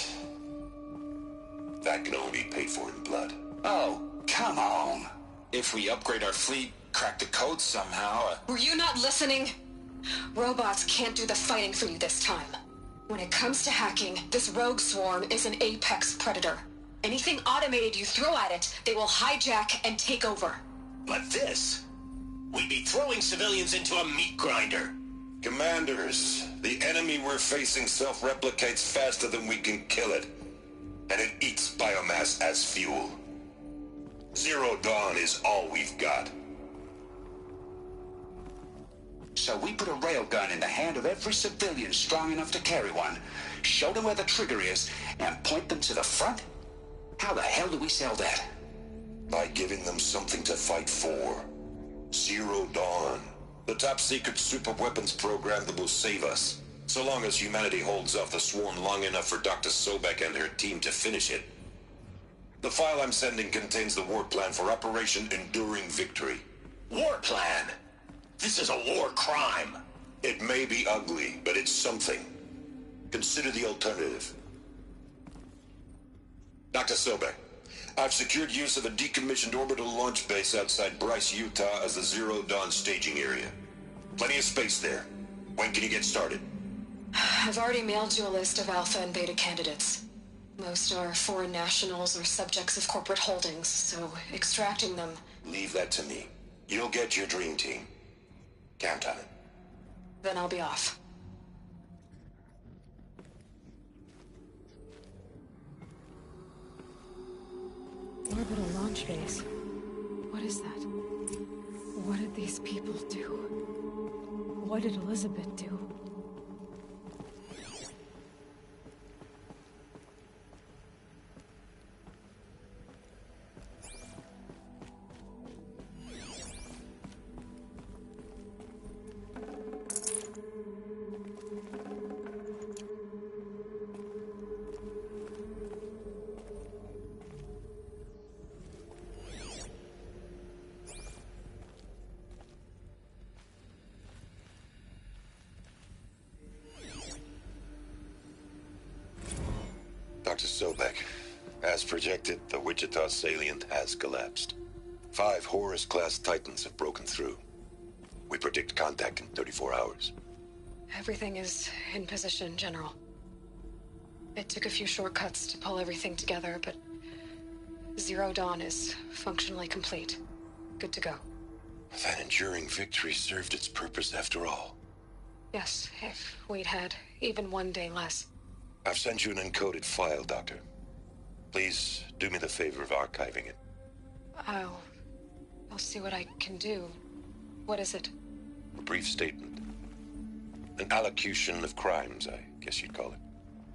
can only be paid for in blood. Oh, come on. If we upgrade our fleet, crack the code somehow... Were you not listening? Robots can't do the fighting for you this time. When it comes to hacking, this rogue swarm is an apex predator. Anything automated you throw at it, they will hijack and take over. But this... we'd be throwing civilians into a meat grinder. Commanders, the enemy we're facing self-replicates faster than we can kill it. And it eats biomass as fuel. Zero Dawn is all we've got. So we put a railgun in the hand of every civilian strong enough to carry one, show them where the trigger is, and point them to the front? How the hell do we sell that? By giving them something to fight for. Zero Dawn. The top-secret super-weapons program that will save us. So long as humanity holds off the swarm long enough for Dr. Sobek and her team to finish it. The file I'm sending contains the war plan for Operation Enduring Victory. War plan? This is a war crime. It may be ugly, but it's something. Consider the alternative. Dr. Sobek, I've secured use of a decommissioned orbital launch base outside Bryce, Utah as the Zero Dawn staging area. Plenty of space there. When can you get started? I've already mailed you a list of alpha and beta candidates. Most are foreign nationals or subjects of corporate holdings, so extracting them... Leave that to me. You'll get your dream team. Count on it. Then I'll be off. Orbital launch base. What is that? What did these people do? What did Elizabeth do? Dr. Sobek, as projected, the Wichita salient has collapsed. 5 Horus-class Titans have broken through. We predict contact in 34 hours. Everything is in position, General. It took a few shortcuts to pull everything together, but Zero Dawn is functionally complete. Good to go. That enduring victory served its purpose after all. Yes, if we'd had even one day less. I've sent you an encoded file, Doctor. Please do me the favor of archiving it. I'll see what I can do. What is it? A brief statement. An allocution of crimes, I guess you'd call it.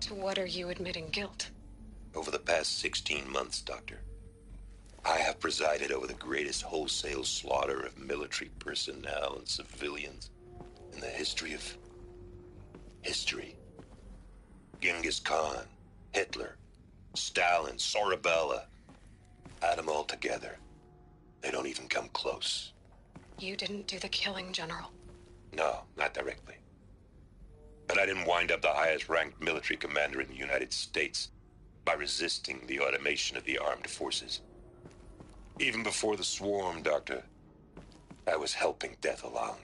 To what are you admitting guilt? Over the past 16 months, Doctor, I have presided over the greatest wholesale slaughter of military personnel and civilians in the history of history. Genghis Khan, Hitler, Stalin, Sorabella. Add them all together. They don't even come close. You didn't do the killing, General. No, not directly. But I didn't wind up the highest-ranked military commander in the United States by resisting the automation of the armed forces. Even before the swarm, Doctor, I was helping death along.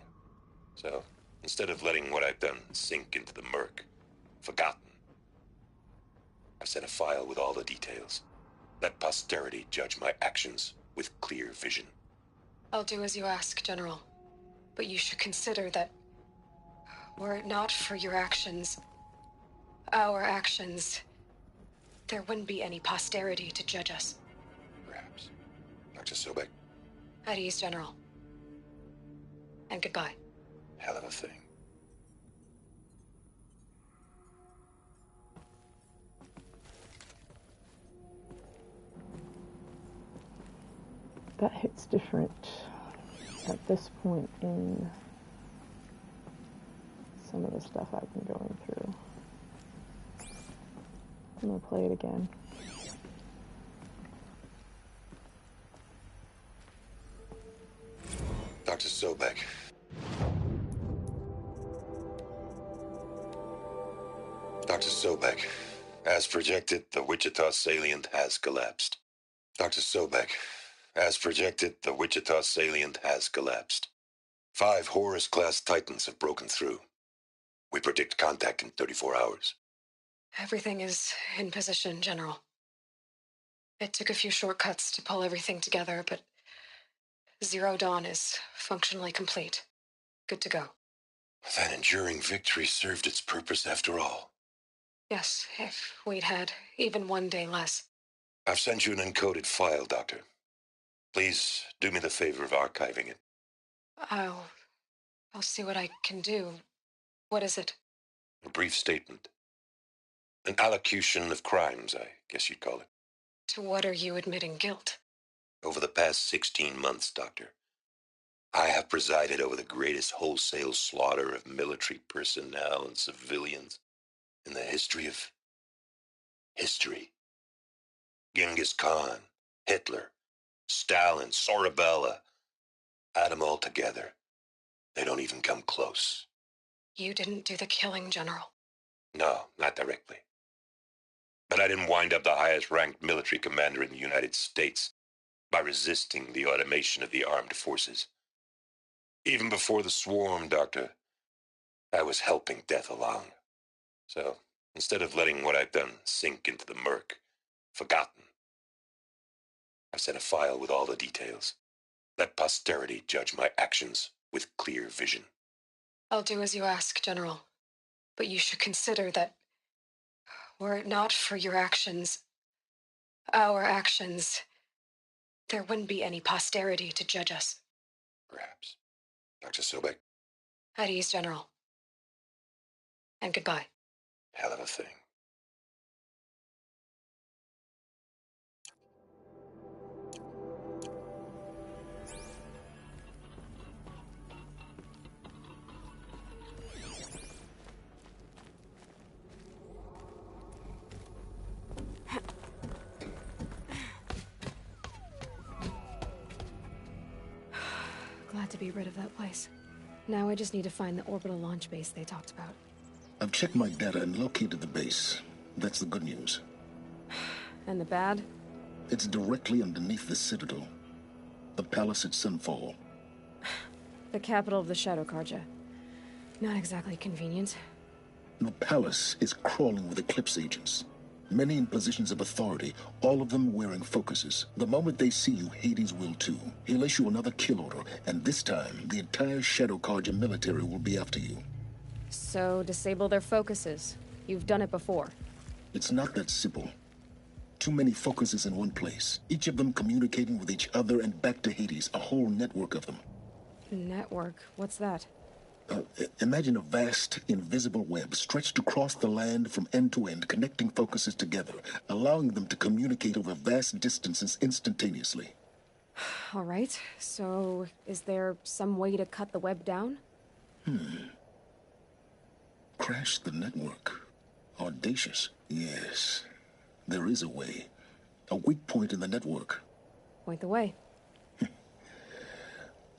So, instead of letting what I've done sink into the murk, forgotten, I sent a file with all the details. Let posterity judge my actions with clear vision. I'll do as you ask, General. But you should consider that were it not for your actions, our actions, there wouldn't be any posterity to judge us. Perhaps. Dr. Sobek? At ease, General. And goodbye. Hell of a thing. That hits different at this point in some of the stuff I've been going through. I'm gonna play it again. Dr. Sobek. Dr. Sobek, as projected, the Wichita salient has collapsed. Dr. Sobek, as projected, the Wichita salient has collapsed. 5 Horus-class Titans have broken through. We predict contact in 34 hours. Everything is in position, General. It took a few shortcuts to pull everything together, but Zero Dawn is functionally complete. Good to go. That enduring victory served its purpose after all. Yes, if we'd had even one day less. I've sent you an encoded file, Doctor. Please do me the favor of archiving it. I'll see what I can do. What is it? A brief statement. An allocution of crimes, I guess you'd call it. To what are you admitting guilt? Over the past 16 months, Doctor, I have presided over the greatest wholesale slaughter of military personnel and civilians in the history of history. Genghis Khan, Hitler, Stalin, Sorabella. Add them all together. They don't even come close. You didn't do the killing, General. No, not directly. But I didn't wind up the highest-ranked military commander in the United States by resisting the automation of the armed forces. Even before the swarm, Doctor, I was helping death along. So, instead of letting what I've done sink into the murk, forgotten, I sent a file with all the details. Let posterity judge my actions with clear vision. I'll do as you ask, General. But you should consider that were it not for your actions, our actions, there wouldn't be any posterity to judge us. Perhaps. Dr. Sobek? At ease, General. And goodbye. Hell of a thing. Glad to be rid of that place. Now I just need to find the orbital launch base they talked about. I've checked my data and located the base. That's the good news. And the bad? It's directly underneath the Citadel. The palace at Sunfall. The capital of the Shadow Carja. Not exactly convenient. The palace is crawling with Eclipse agents. Many in positions of authority, all of them wearing focuses. The moment they see you, Hades will too. He'll issue another kill order, and this time, the entire Shadow Carja military will be after you. So, disable their focuses. You've done it before. It's not that simple. Too many focuses in one place. Each of them communicating with each other and back to Hades, a whole network of them. Network? What's that? Imagine a vast, invisible web stretched across the land from end to end, connecting focuses together, allowing them to communicate over vast distances instantaneously. All right, so is there some way to cut the web down? Crash the network. Audacious. Yes, there is a way. A weak point in the network. Point the way.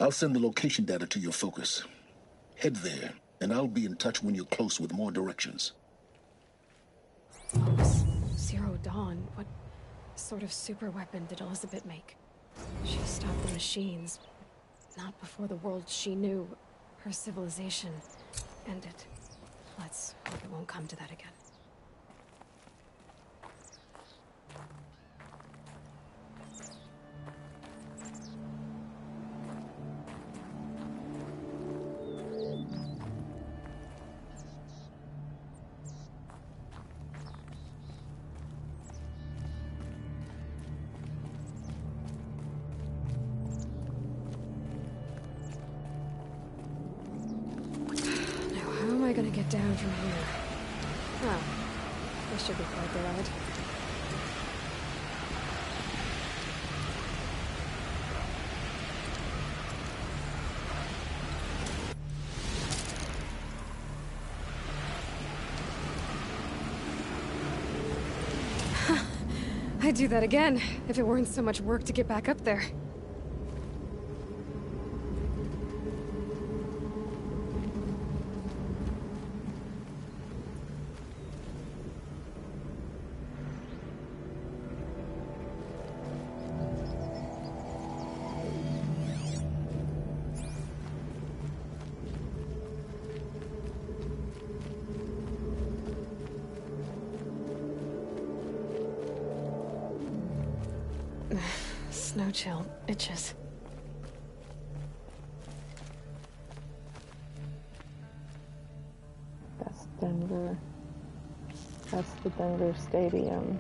I'll send the location data to your focus. Head there, and I'll be in touch when you're close with more directions. Zero Dawn? What sort of super weapon did Elizabeth make? She stopped the machines, but not before the world she knew, her civilization, ended. Let's hope it won't come to that again. Gonna get down from here. Oh, this should be quite the ride. I'd do that again, if it weren't so much work to get back up there. Snow chill itches. That's Denver. That's the Denver Stadium.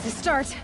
That's a start.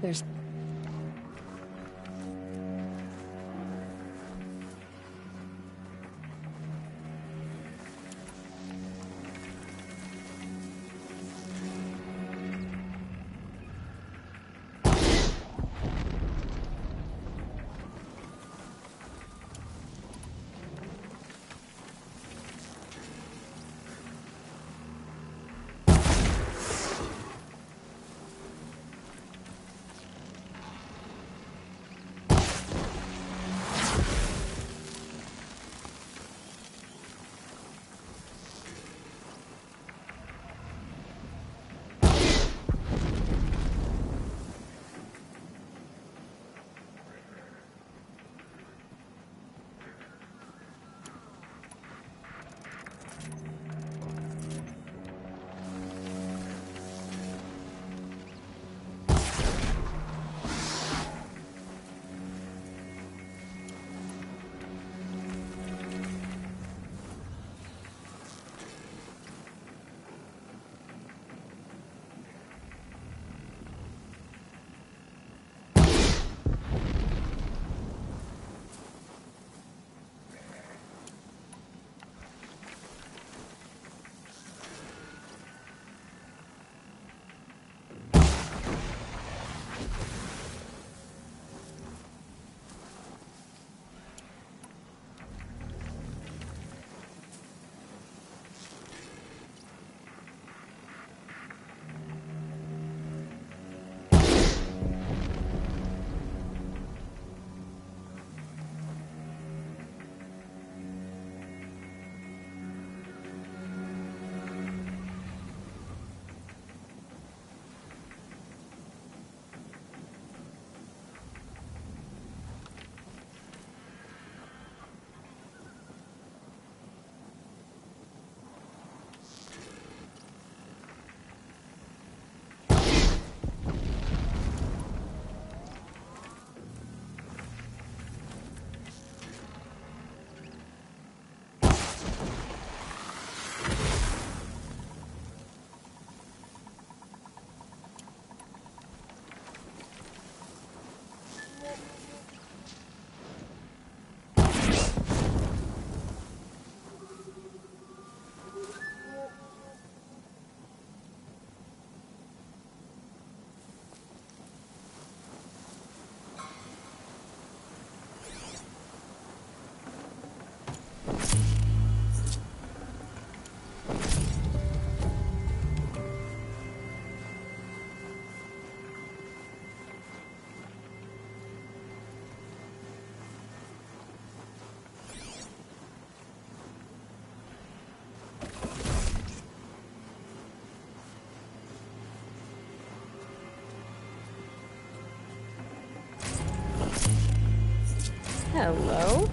There's... Hello?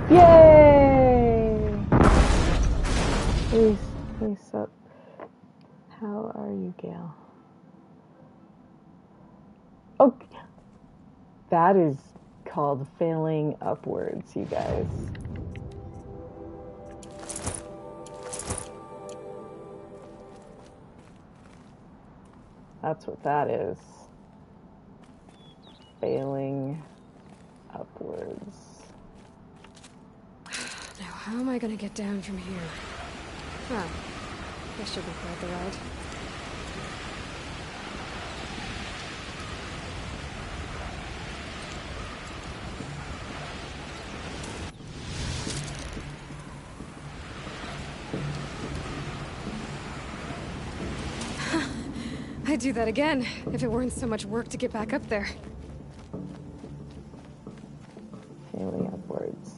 Yay! Please up. How are you, Gail? Oh, that is called failing upwards, you guys. That's what that is. Failing upwards. Now, how am I gonna get down from here? Oh, this should be quite the ride. I'd do that again, if it weren't so much work to get back up there. Failing upwards.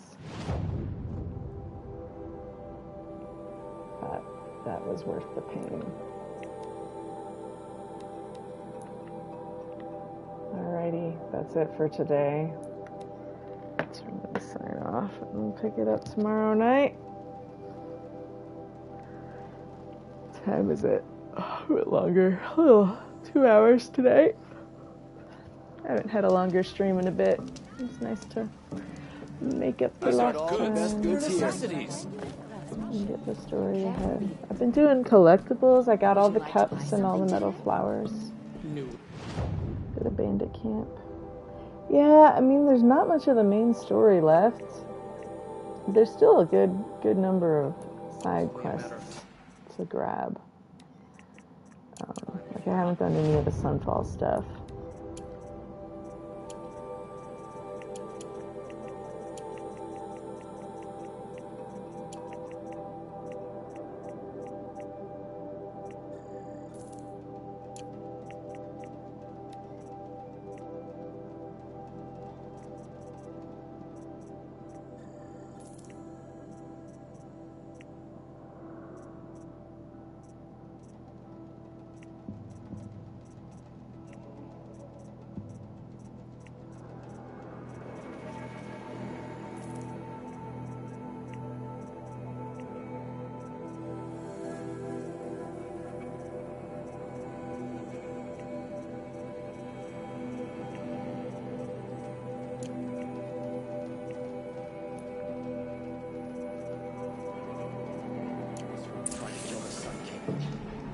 That was worth the pain. Alrighty, that's it for today. So I'm gonna sign off and we'll pick it up tomorrow night. What time is it? Oh, a bit longer. A little 2 hours tonight. I haven't had a longer stream in a bit. It's nice to make up for lost time. Necessities. And get the story ahead. I've been doing collectibles. I got all the cups and all the metal flowers. Did a bandit camp. Yeah, I mean, there's not much of the main story left. There's still a good number of side quests to grab. Like I haven't done any of the Sunfall stuff.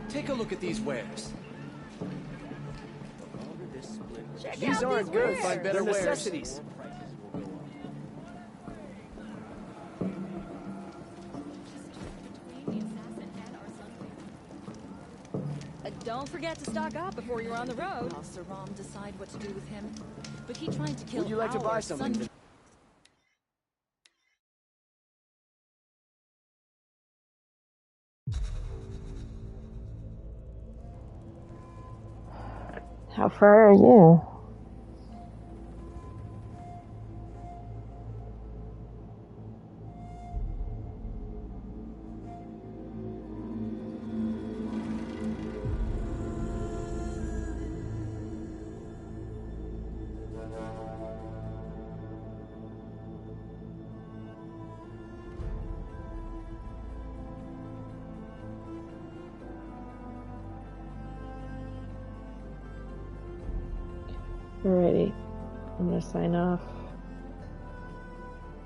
Take a look at these wares. These aren't good. Find better They're wares. necessities. Don't forget to stock up before you're on the road. I'll Sir Rom decide what to do with him. But he tried to kill Would you like to buy something? How far are you? Alrighty, I'm gonna sign off.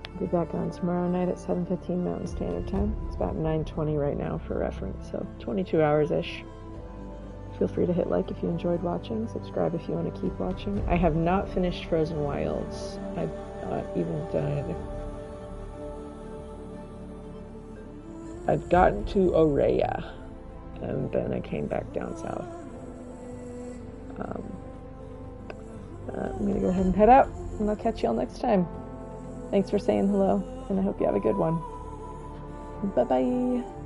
I'll be back on tomorrow night at 7:15 Mountain Standard Time. It's about 9:20 right now for reference, so 22 hours-ish. Feel free to hit like if you enjoyed watching, subscribe if you want to keep watching. I have not finished Frozen Wilds. I've not even done... I've gotten to Uriah, and then I came back down south. I'm gonna go ahead and head out, and I'll catch y'all next time. Thanks for saying hello, and I hope you have a good one. Bye-bye.